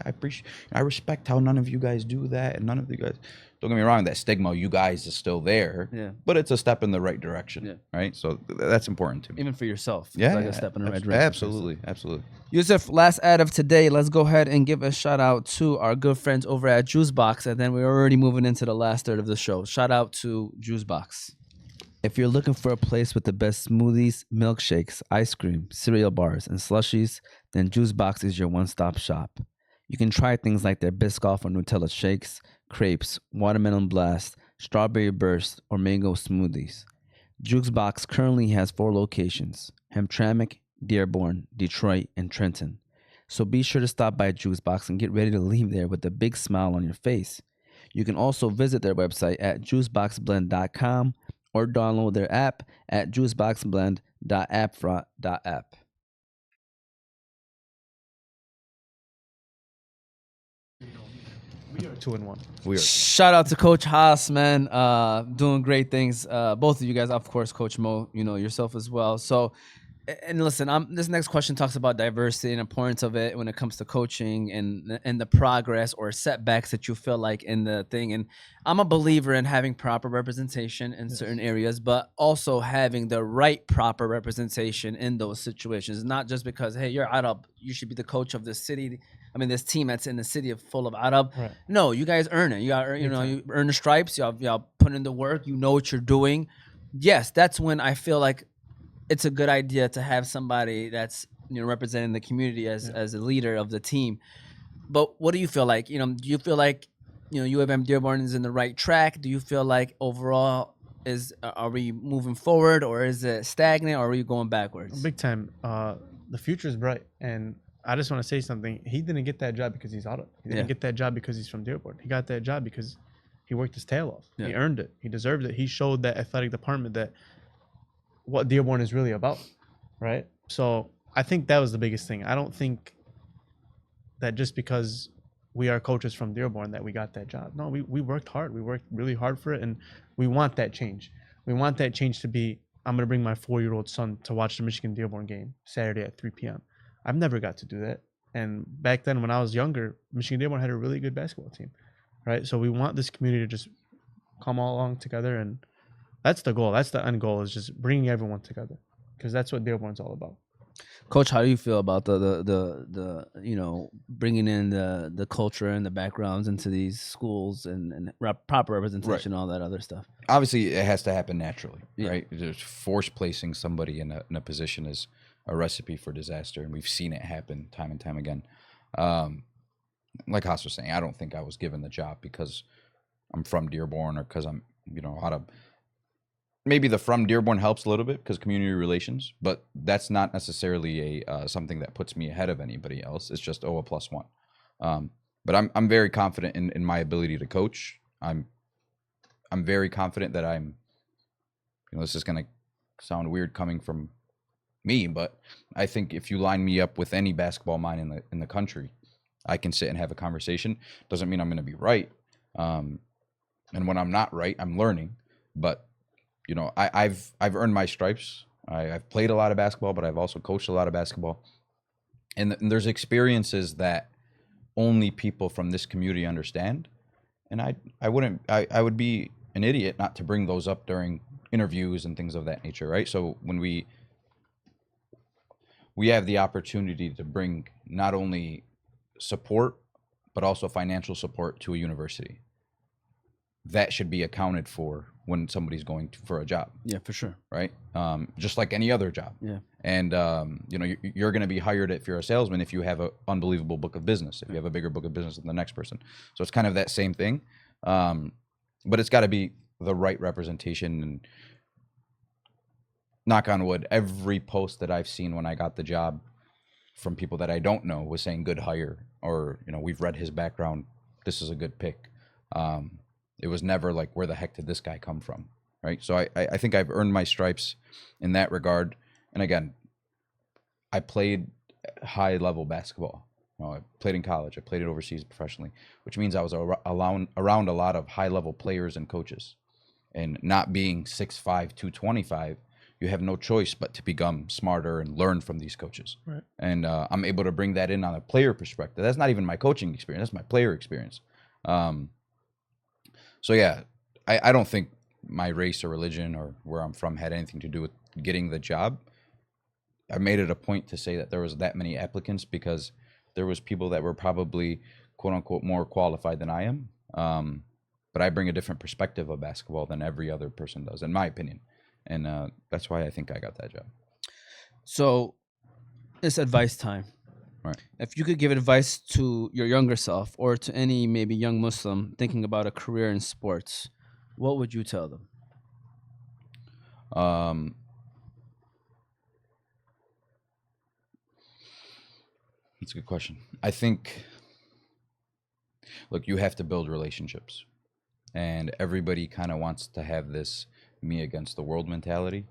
I respect how none of you guys do that, and none of you guys. Don't get me wrong, that stigma, you guys, is still there. Yeah. But it's a step in the right direction. Yeah. Right. So that's important to me. Even for yourself. It's Yeah, like a step in the right direction. absolutely, absolutely. Yusuf, last ad of today. Let's go ahead and give a shout out to our good friends over at Juicebox, and then we're already moving into the last third of the show. Shout out to Juicebox. If you're looking for a place with the best smoothies, milkshakes, ice cream, cereal bars, and slushies, then Juicebox is your one-stop shop. You can try things like their Biscoff or Nutella shakes, crepes, watermelon blast, strawberry burst, or mango smoothies. Jukebox currently has 4 locations: Hamtramck, Dearborn, Detroit, and Trenton. So be sure to stop by Jukebox and get ready to leave there with a big smile on your face. You can also visit their website at juiceboxblend.com or download their app at juiceboxblend.appfront.app. We are 2-1. We are. Shout out to Coach Haas, man. Doing great things. Both of you guys, of course, Coach Mo, you know, yourself as well. So, and listen, this next question talks about diversity and importance of it when it comes to coaching and the progress or setbacks that you feel like in the thing. And I'm a believer in having proper representation in certain areas, but also having the right proper representation in those situations. Not just because, hey, you're Arab, you should be the coach of this city. I mean, this team that's in the city full of Arab. Right. No, you guys earn it. You got, you know, you earn the stripes. Y'all put in the work. You know what you're doing. Yes, that's when I feel like it's a good idea to have somebody that's, you know, representing the community as a leader of the team. But what do you feel like? You know, do you feel like, you know, U of M Dearborn is in the right track? Do you feel like overall are we moving forward, or is it stagnant, or are we going backwards? Big time. The future is bright, and I just want to say something. He didn't get that job because he's Arab. He didn't get that job because he's from Dearborn. He got that job because he worked his tail off. Yeah. He earned it. He deserved it. He showed that athletic department that what Dearborn is really about, right? So I think that was the biggest thing. I don't think that just because we are coaches from Dearborn that we got that job. No, we worked hard. We worked really hard for it, and we want that change. We want that change to be, I'm going to bring my 4-year-old son to watch the Michigan Dearborn game Saturday at 3 p.m. I've never got to do that. And back then when I was younger, Michigan Dearborn had a really good basketball team, right? So we want this community to just come all along together, and that's the goal. That's the end goal, is just bringing everyone together, because that's what Dearborn's all about. Coach, how do you feel about the you know, bringing in the culture and the backgrounds into these schools and proper representation, all that other stuff? Obviously, it has to happen naturally, Yeah. right? Just force placing somebody in a position is a recipe for disaster, and we've seen it happen time and time again. Like Haas was saying, I don't think I was given the job because I'm from Dearborn or because I'm, you know, out of. Maybe the from Dearborn helps a little bit because community relations, but that's not necessarily a something that puts me ahead of anybody else. It's just a +1. But I'm very confident in my ability to coach. I'm very confident that I'm. You know, this is gonna sound weird coming from me, but I think if you line me up with any basketball mind in the country, I can sit and have a conversation. Doesn't mean I'm going to be right. And when I'm not right, I'm learning. But you know, I've earned my stripes. I've played a lot of basketball, but I've also coached a lot of basketball. And there's experiences that only people from this community understand. And I would be an idiot not to bring those up during interviews and things of that nature, right? So when we have the opportunity to bring not only support, but also financial support to a university, that should be accounted for when somebody's going for a job. Yeah, for sure. Right? Just like any other job. Yeah. And, you know, you're going to be hired if you're a salesman if you have an unbelievable book of business, if you have a bigger book of business than the next person. So it's kind of that same thing. But it's got to be the right representation. And knock on wood, every post that I've seen when I got the job from people that I don't know was saying good hire, or, you know, we've read his background, this is a good pick. It was never like, where the heck did this guy come from, right? So I think I've earned my stripes in that regard. And again, I played high-level basketball. You know, I played in college. I played it overseas professionally, which means I was around a lot of high-level players and coaches. And not being 6'5", 225, you have no choice but to become smarter and learn from these coaches. Right. And I'm able to bring that in on a player perspective. That's not even my coaching experience. That's my player experience. So yeah, I don't think my race or religion or where I'm from had anything to do with getting the job. I made it a point to say that there was that many applicants because there was people that were probably quote unquote more qualified than I am. But I bring a different perspective of basketball than every other person does, in my opinion. And that's why I think I got that job. So it's advice time. Right. If you could give advice to your younger self or to any maybe young Muslim thinking about a career in sports, what would you tell them? That's a good question. I think, look, you have to build relationships, and everybody kind of wants to have this me against the world mentality,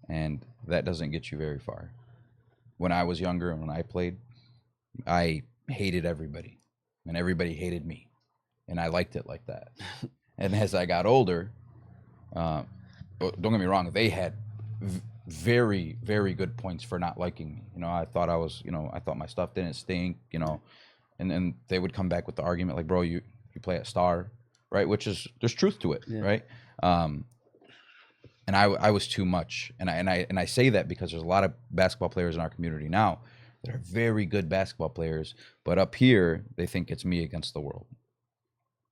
and that doesn't get you very far. When I was younger and when I played, I hated everybody, and everybody hated me, and I liked it like that. And as I got older, don't get me wrong, they had very, very good points for not liking me. You know, I thought I thought my stuff didn't stink, you know, and then they would come back with the argument like, bro, you play at Star, right? Which is, there's truth to it, right? And I was too much, and I say that because there's a lot of basketball players in our community now that are very good basketball players, but up here they think it's me against the world.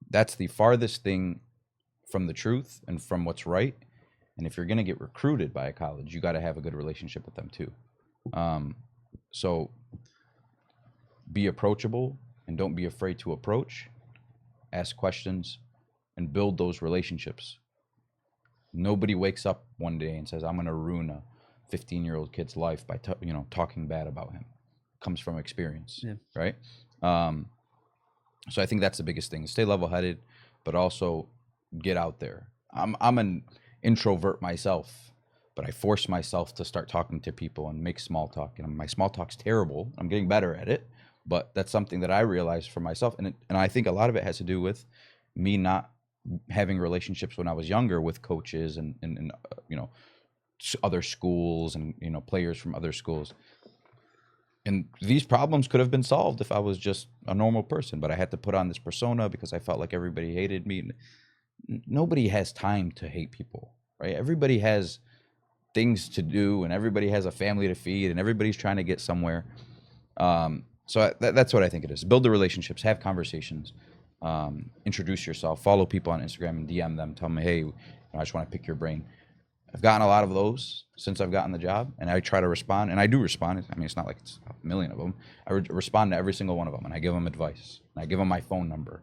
That's the farthest thing from the truth and from what's right. And if you're going to get recruited by a college, you got to have a good relationship with them too. So be approachable and don't be afraid to approach, ask questions, and build those relationships. Nobody wakes up one day and says, I'm going to ruin a 15-year-old kid's life by talking bad about him. Comes from experience, right? So I think that's the biggest thing. Stay level-headed, but also get out there. I'm an introvert myself, but I force myself to start talking to people and make small talk. And my small talk's terrible. I'm getting better at it, but that's something that I realized for myself. And I think a lot of it has to do with me not having relationships when I was younger with coaches and other schools and players from other schools. And these problems could have been solved if I was just a normal person, but I had to put on this persona because I felt like everybody hated me. Nobody has time to hate people, right? Everybody has things to do, and everybody has a family to feed, and everybody's trying to get somewhere. So that's what I think it is. Build the relationships, have conversations, introduce yourself, follow people on Instagram and DM them, tell them, hey, I just want to pick your brain. I've gotten a lot of those since I've gotten the job, and I try to respond, and I do respond. I mean, it's not like it's a million of them. I respond to every single one of them, and I give them advice, and I give them my phone number,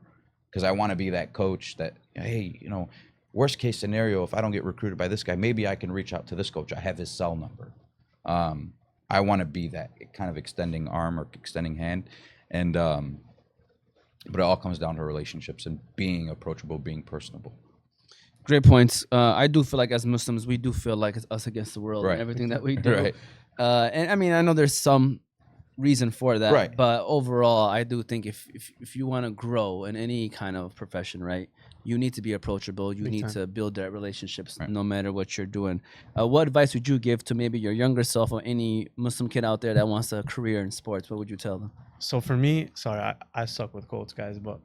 because I want to be that coach that, hey, worst case scenario, if I don't get recruited by this guy, maybe I can reach out to this coach. I have his cell number. I want to be that kind of extending arm or extending hand, and but it all comes down to relationships and being approachable, being personable. Great points. I do feel like as Muslims, we do feel like it's us against the world and everything that we do. Right. And I mean, I know there's some reason for that, Right. but overall, I do think if you want to grow in any kind of profession, right, you need to be approachable. You need to build that relationships no matter what you're doing. What advice would you give to maybe your younger self or any Muslim kid out there that wants a career in sports? What would you tell them? So for me, sorry, I suck with quotes, guys, but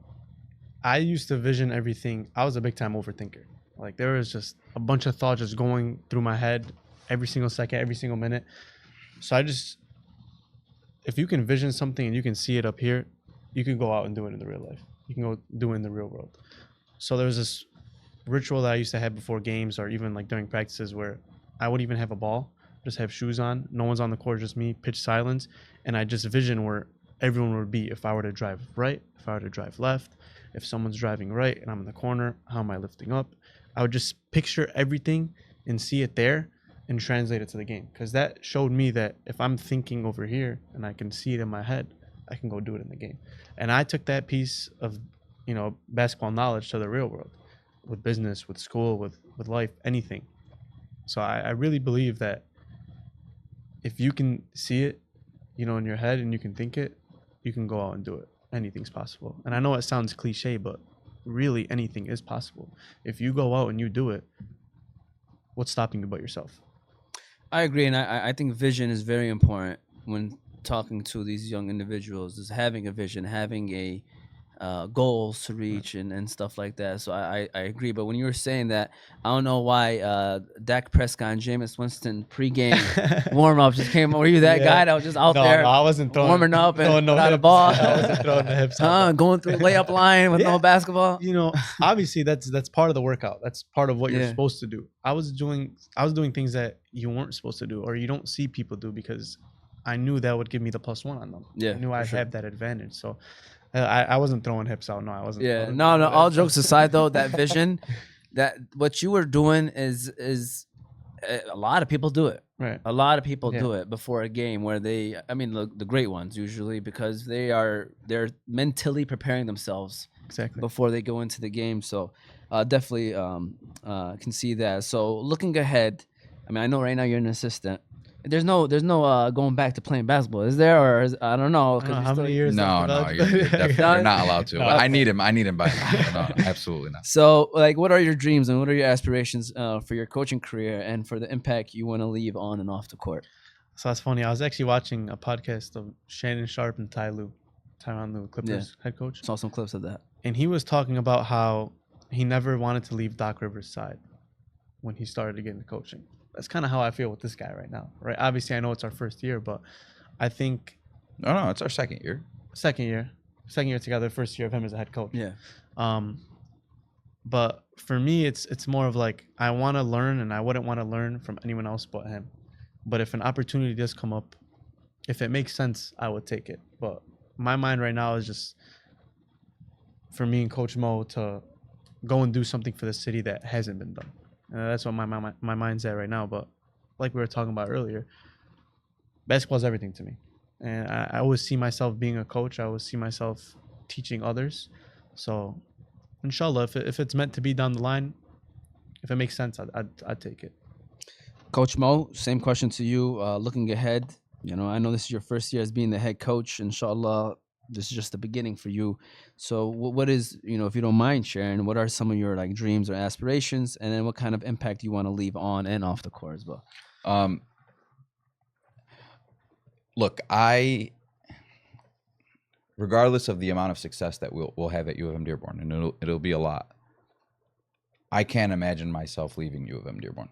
I used to vision everything. I was a big time overthinker. Like, there was just a bunch of thoughts just going through my head every single second, every single minute. So if you can vision something and you can see it up here, you can go out and do it in the real life. You can go do it in the real world. So there was this ritual that I used to have before games or even like during practices where I would even have a ball, just have shoes on. No one's on the court, just me, pitch silence. And I just vision where everyone would be if I were to drive right, if I were to drive left, if someone's driving right and I'm in the corner, how am I lifting up? I would just picture everything and see it there and translate it to the game. Because that showed me that if I'm thinking over here and I can see it in my head, I can go do it in the game. And I took that piece of, basketball knowledge to the real world, with business, with school, with life, anything. So I really believe that if you can see it, in your head and you can think it, you can go out and do it. Anything's possible. And I know it sounds cliche, but really anything is possible. If you go out and you do it, what's stopping you but yourself? I agree, and I think vision is very important when talking to these young individuals. Is having a vision, having a goals to reach and stuff like that. So I agree. But when you were saying that, I don't know why Dak Prescott and Jameis Winston pregame warm-up just came. Were you that guy that was just out there? No, I wasn't warming up and without a ball. I wasn't throwing the hips. Going through the layup line with no basketball. Obviously that's part of the workout. That's part of what you're supposed to do. I was doing things that you weren't supposed to do, or you don't see people do, because I knew that would give me the +1 on them. Yeah, I knew for I'd sure. have that advantage. So I wasn't throwing hips out. No, I wasn't. Yeah, no. All jokes aside, though, that vision, that what you were doing is a lot of people do it. Right. A lot of people Yeah. do it before a game where they, I mean, the great ones usually, because they're mentally preparing themselves Exactly. before they go into the game. So definitely can see that. So looking ahead, I mean, I know right now you're an assistant. There's no going back to playing basketball, is there? Or I don't know. I don't know how many years. No, left no, of you're definitely not allowed to. No. But I need him by now. No, absolutely not. So, like, what are your dreams and what are your aspirations for your coaching career and for the impact you want to leave on and off the court? So that's funny. I was actually watching a podcast of Shannon Sharp and Tyronn Lue, Clippers head coach, Saw some clips of that. and he was talking about how he never wanted to leave Doc Rivers' side when he started to get into coaching. That's kind of how I feel with this guy right now, right? Obviously, I know it's our first year, but I think No, it's our second year. second year together, first year of him as a head coach. Yeah. But for me, it's more of like I want to learn, and I wouldn't want to learn from anyone else but him. But if an opportunity does come up, if it makes sense, I would take it. But my mind right now is just for me and Coach Mo to go and do something for the city that hasn't been done. That's what my mind's at right now. But like we were talking about earlier, basketball is everything to me. And I always see myself being a coach. I always see myself teaching others. So, inshallah, if it's meant to be down the line, if it makes sense, I'd take it. Coach Mo, same question to you. Looking ahead, you know, I know this is your first year as being the head coach. Inshallah, this is just the beginning for you. So, what is, you know, if you don't mind sharing, what are some of your like dreams or aspirations, and then what kind of impact you want to leave on and off the court as well? Look, regardless of the amount of success that we'll have at U of M Dearborn, and it'll be a lot, I can't imagine myself leaving U of M Dearborn.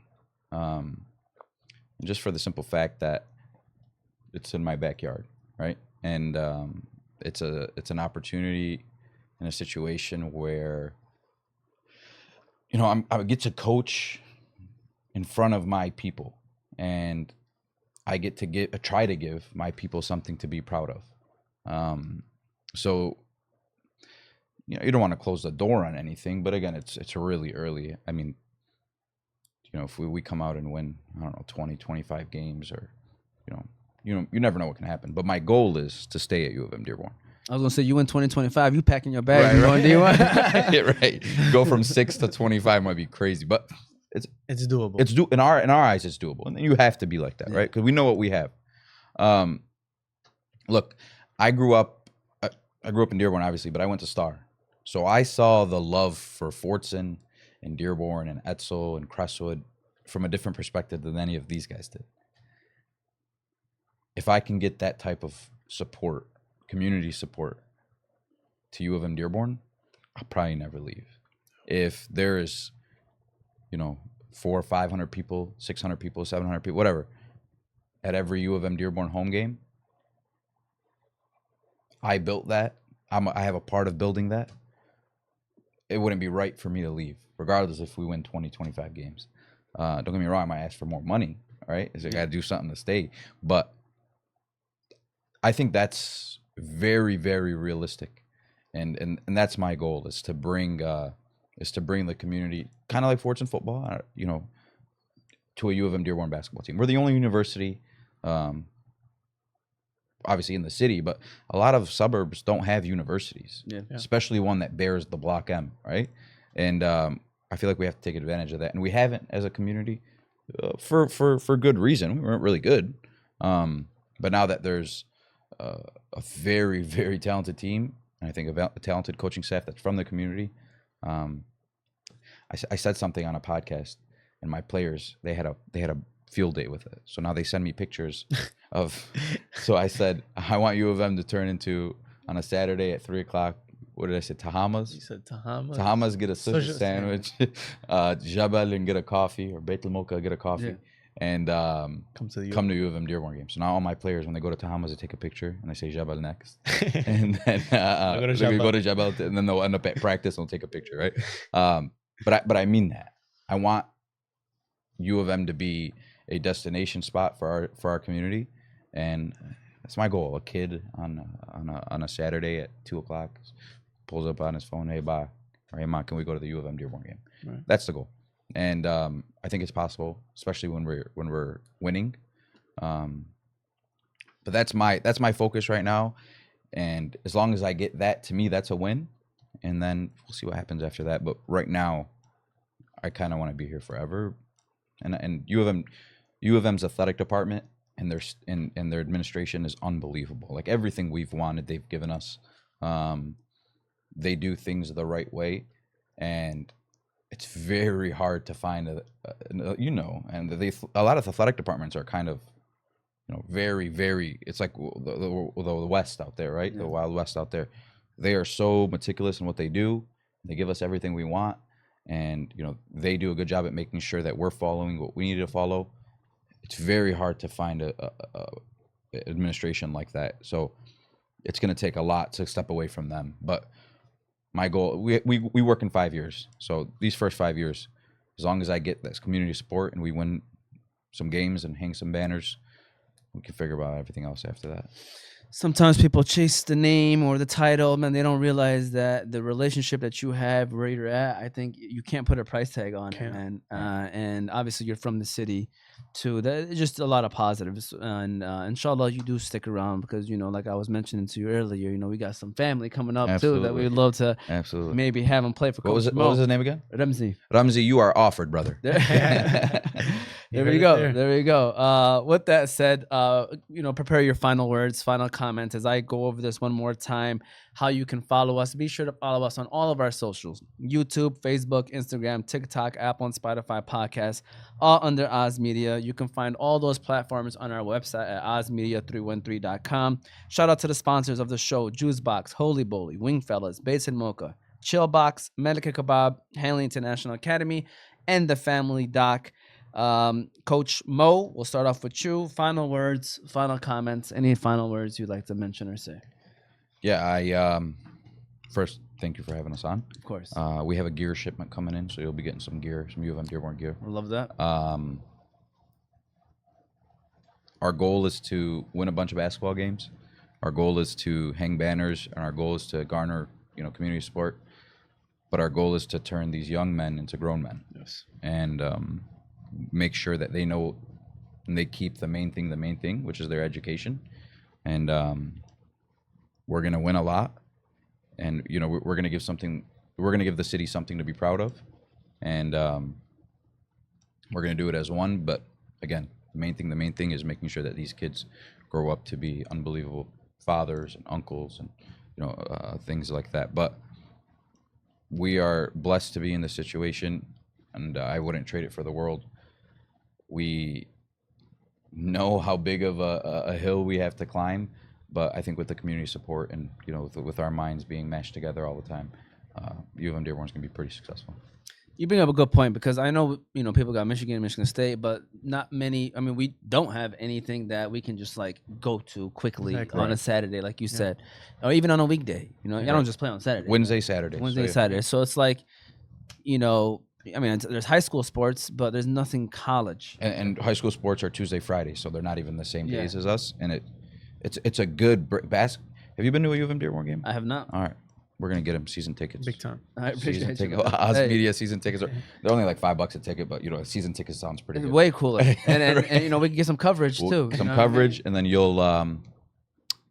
Just for the simple fact that it's in my backyard, right? And it's an opportunity in a situation where, you know, I get to coach in front of my people, and I get to try to give my people something to be proud of. So, you know, you don't want to close the door on anything, but again, it's really early. I mean, you know, if we come out and win, I don't know, 20, 25 games, or, you never know what can happen. But my goal is to stay at U of M Dearborn. I was gonna say, you in 2025, you packing your bag, you going D1? Yeah, right. Go from 6 to 25 might be crazy, but It's doable. in our eyes, it's doable, and you have to be like that, right? Because we know what we have. Look, I grew up in Dearborn, obviously, but I went to Star, so I saw the love for Fortson and Dearborn and Etzel and Crestwood from a different perspective than any of these guys did. If I can get that type of support, community support, to U of M Dearborn, I'll probably never leave. If there is, 400 or 500 people, 600 people, 700 people, whatever, at every U of M Dearborn home game, I built that. I have a part of building that. It wouldn't be right for me to leave, regardless if we win 20, 25 games. Don't get me wrong, I might ask for more money, all right? I got to do something to stay. But I think that's very, very realistic. And that's my goal, is to bring the community, kind of like Fortson football, to a U of M Dearborn basketball team. We're the only university, obviously in the city, but a lot of suburbs don't have universities, especially one that bears the Block M, right? And I feel like we have to take advantage of that, and we haven't as a community, for good reason. We weren't really good, but now that there's a very, very talented team, and I think a talented coaching staff that's from the community. I said something on a podcast, and my players, they had a field day with it. So now they send me pictures of. So I said, I want U of M to turn into, on a Saturday at 3:00. What did I say? Tahamas. You said Tahamas. Tahamas, get a sushi sandwich. Jabal, and get a coffee, or Beit al-Mocha, get a coffee. And come to U of M Dearborn game. So now all my players, when they go to Tahamas, they take a picture and they say Jabal next, and then they go to Jabal, and then they'll end up at practice and they'll take a picture, right? But I mean that. I want U of M to be a destination spot for our community, And that's my goal. A kid on a Saturday at 2:00 pulls up on his phone, hey, bye, or hey, Mom, can we go to the U of M Dearborn game? Right. That's the goal. And I think it's possible, especially when we're winning. But that's my focus right now. And as long as I get that, to me, that's a win. And then we'll see what happens after that. But right now, I kind of want to be here forever. And U of M's athletic department and their administration is unbelievable. Like everything we've wanted, they've given us. They do things the right way, and it's very hard to find and a lot of athletic departments are kind of, very, very. It's like the West out there, right? Yeah. The Wild West out there. They are so meticulous in what they do. They give us everything we want, and they do a good job at making sure that we're following what we need to follow. It's very hard to find a administration like that. So it's going to take a lot to step away from them. But my goal, we work in 5 years. So these first 5 years, as long as I get this community support and we win some games and hang some banners, we can figure out everything else after that. Sometimes people chase the name or the title, man. They don't realize that the relationship that you have where you're at, I think you can't put a price tag on it, man. And obviously you're from the city too. That is just a lot of positives. And inshallah, you do stick around because, like I was mentioning to you earlier, we got some family coming up too that we'd love to maybe have him play for Coach Mo. What was his name again? Ramzi, you are offered, brother. There we go. With that said, prepare your final words, final comments as I go over this one more time, how you can follow us. Be sure to follow us on all of our socials: YouTube, Facebook, Instagram, TikTok, Apple, and Spotify podcasts, all under Oz Media. You can find all those platforms on our website at ozmedia313.com. Shout out to the sponsors of the show: Juice Box, Holy Bowly, Wingfellas, Basin Mocha, Chill Box, Melika Kebab, Hanley International Academy, and the Family Doc. Coach Mo, we'll start off with you. Final words, final comments, any final words you'd like to mention or say? Yeah, I first thank you for having us on. Of course. We have a gear shipment coming in, so you'll be getting some gear, some U of M Dearborn gear. I love that. Our goal is to win a bunch of basketball games. Our goal is to hang banners, and our goal is to garner, community support. But our goal is to turn these young men into grown men. Yes. And make sure that they know and they keep the main thing, which is their education. And we're going to win a lot. And, we're going to give the city something to be proud of. And we're going to do it as one. But again, the main thing is making sure that these kids grow up to be unbelievable fathers and uncles and, things like that. But we are blessed to be in this situation, and I wouldn't trade it for the world. We know how big of a hill we have to climb, but I think with the community support and with our minds being mashed together all the time, U of M Dearborn is going to be pretty successful. You bring up a good point because I know people got Michigan and Michigan State, but not many. I mean, we don't have anything that we can just go to quickly on a Saturday, like you said, or even on a weekday. I don't just play on Saturday. Wednesday, Saturday. Saturday. So it's I mean, there's high school sports, but there's nothing college. And high school sports are Tuesday, Friday, so they're not even the same days as us. And it's a good basket. Have you been to a U of M Dearborn game? I have not. All right, we're gonna get them season tickets. Big time. I appreciate it. Oz Media season tickets they're only like $5 a ticket, but season ticket sounds pretty good. Way cooler. and we can get some coverage too. Some coverage, and then you'll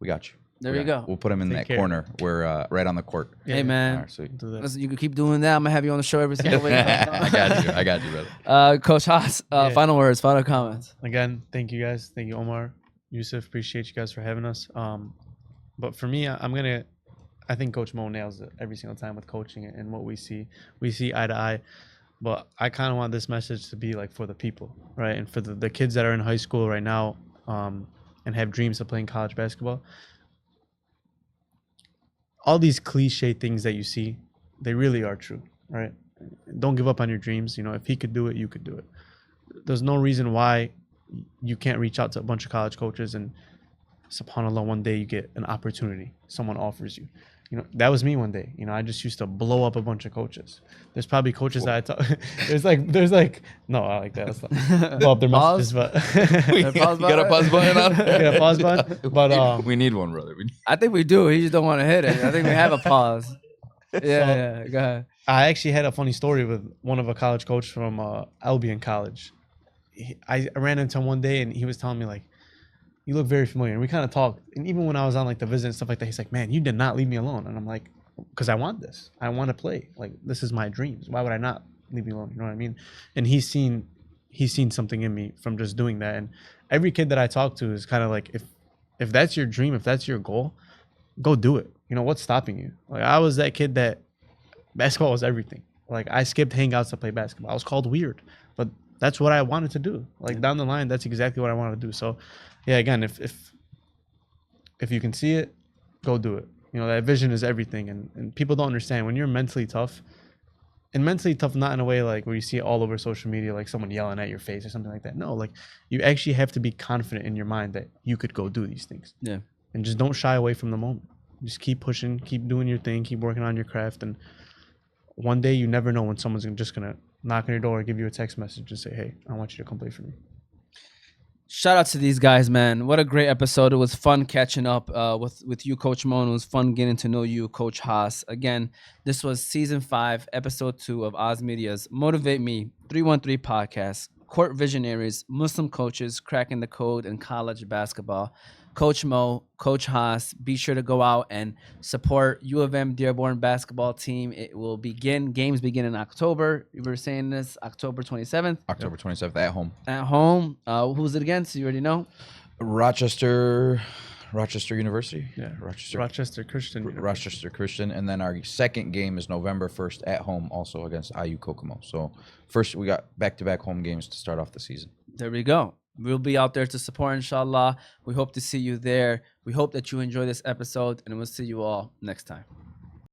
we got you. There you go. We'll put them in that corner. We're right on the court. Yeah. Hey, man. All right, sweet. Listen, you can keep doing that. I'm going to have you on the show every single week. I got you, brother. Coach Haas, final words, final comments. Again, thank you guys. Thank you, Omar, Yusuf. Appreciate you guys for having us. But for me, I think Coach Mo nails it every single time with coaching and what we see. We see eye to eye. But I kind of want this message to be for the people, right? And for the kids that are in high school right now and have dreams of playing college basketball. All these cliche things that you see, they really are true, right? Don't give up on your dreams. If he could do it, you could do it. There's no reason why you can't reach out to a bunch of college coaches and subhanAllah, one day you get an opportunity. Someone offers you. You know, that was me one day. You know, I just used to blow up a bunch of coaches. There's probably coaches that I talk. there's like no, I like that. Let's not blow up their messages, but You got a pause button on? get a pause button. But we need one, brother. I think we do. He just don't want to hit it. I think we have a pause. Yeah, go ahead. I actually had a funny story with one of a college coach from Albion College. I ran into him one day and he was telling me like, "You look very familiar." And we kind of talked. And even when I was on like the visit and stuff like that, he's like, "Man, you did not leave me alone." And I'm like, "Because I want this. I want to play. Like this is my dreams. Why would I not leave you alone?" You know what I mean? And he's seen something in me from just doing that. And every kid that I talk to is kind of like, if that's your dream, if that's your goal, go do it. You know, what's stopping you? Like I was that kid that basketball was everything. Like I skipped hangouts to play basketball. I was called weird, but that's what I wanted to do. Like down the line, that's exactly what I wanted to do. So yeah, again, if you can see it, go do it. You know, that vision is everything. And people don't understand when you're mentally tough, and mentally tough not in a way like where you see it all over social media, like someone yelling at your face or something like that. No, like you actually have to be confident in your mind that you could go do these things. Yeah. And just don't shy away from the moment. Just keep pushing, keep doing your thing, keep working on your craft. And one day you never know when someone's just going to knock on your door or give you a text message and say, "Hey, I want you to come play for me." Shout out to these guys, man. What a great episode. It was fun catching up with you, Coach Mo. It was fun getting to know you, Coach Haas. Again, this was season 5, episode 2 of Oz Media's Motivate Me 313 podcast. Court visionaries, Muslim coaches cracking the code in college basketball. Coach Mo, Coach Haas, be sure to go out and support U of M Dearborn basketball team. It will begin, games begin in October. We were saying this, October 27th. October 27th at home. At home. Who's it against? You already know? Rochester University. Yeah. Rochester Christian. Rochester Christian. And then our second game is November 1st at home, also against IU Kokomo. So first we got back-to-back home games to start off the season. There we go. We'll be out there to support, inshallah. We hope to see you there. We hope that you enjoy this episode, and we'll see you all next time.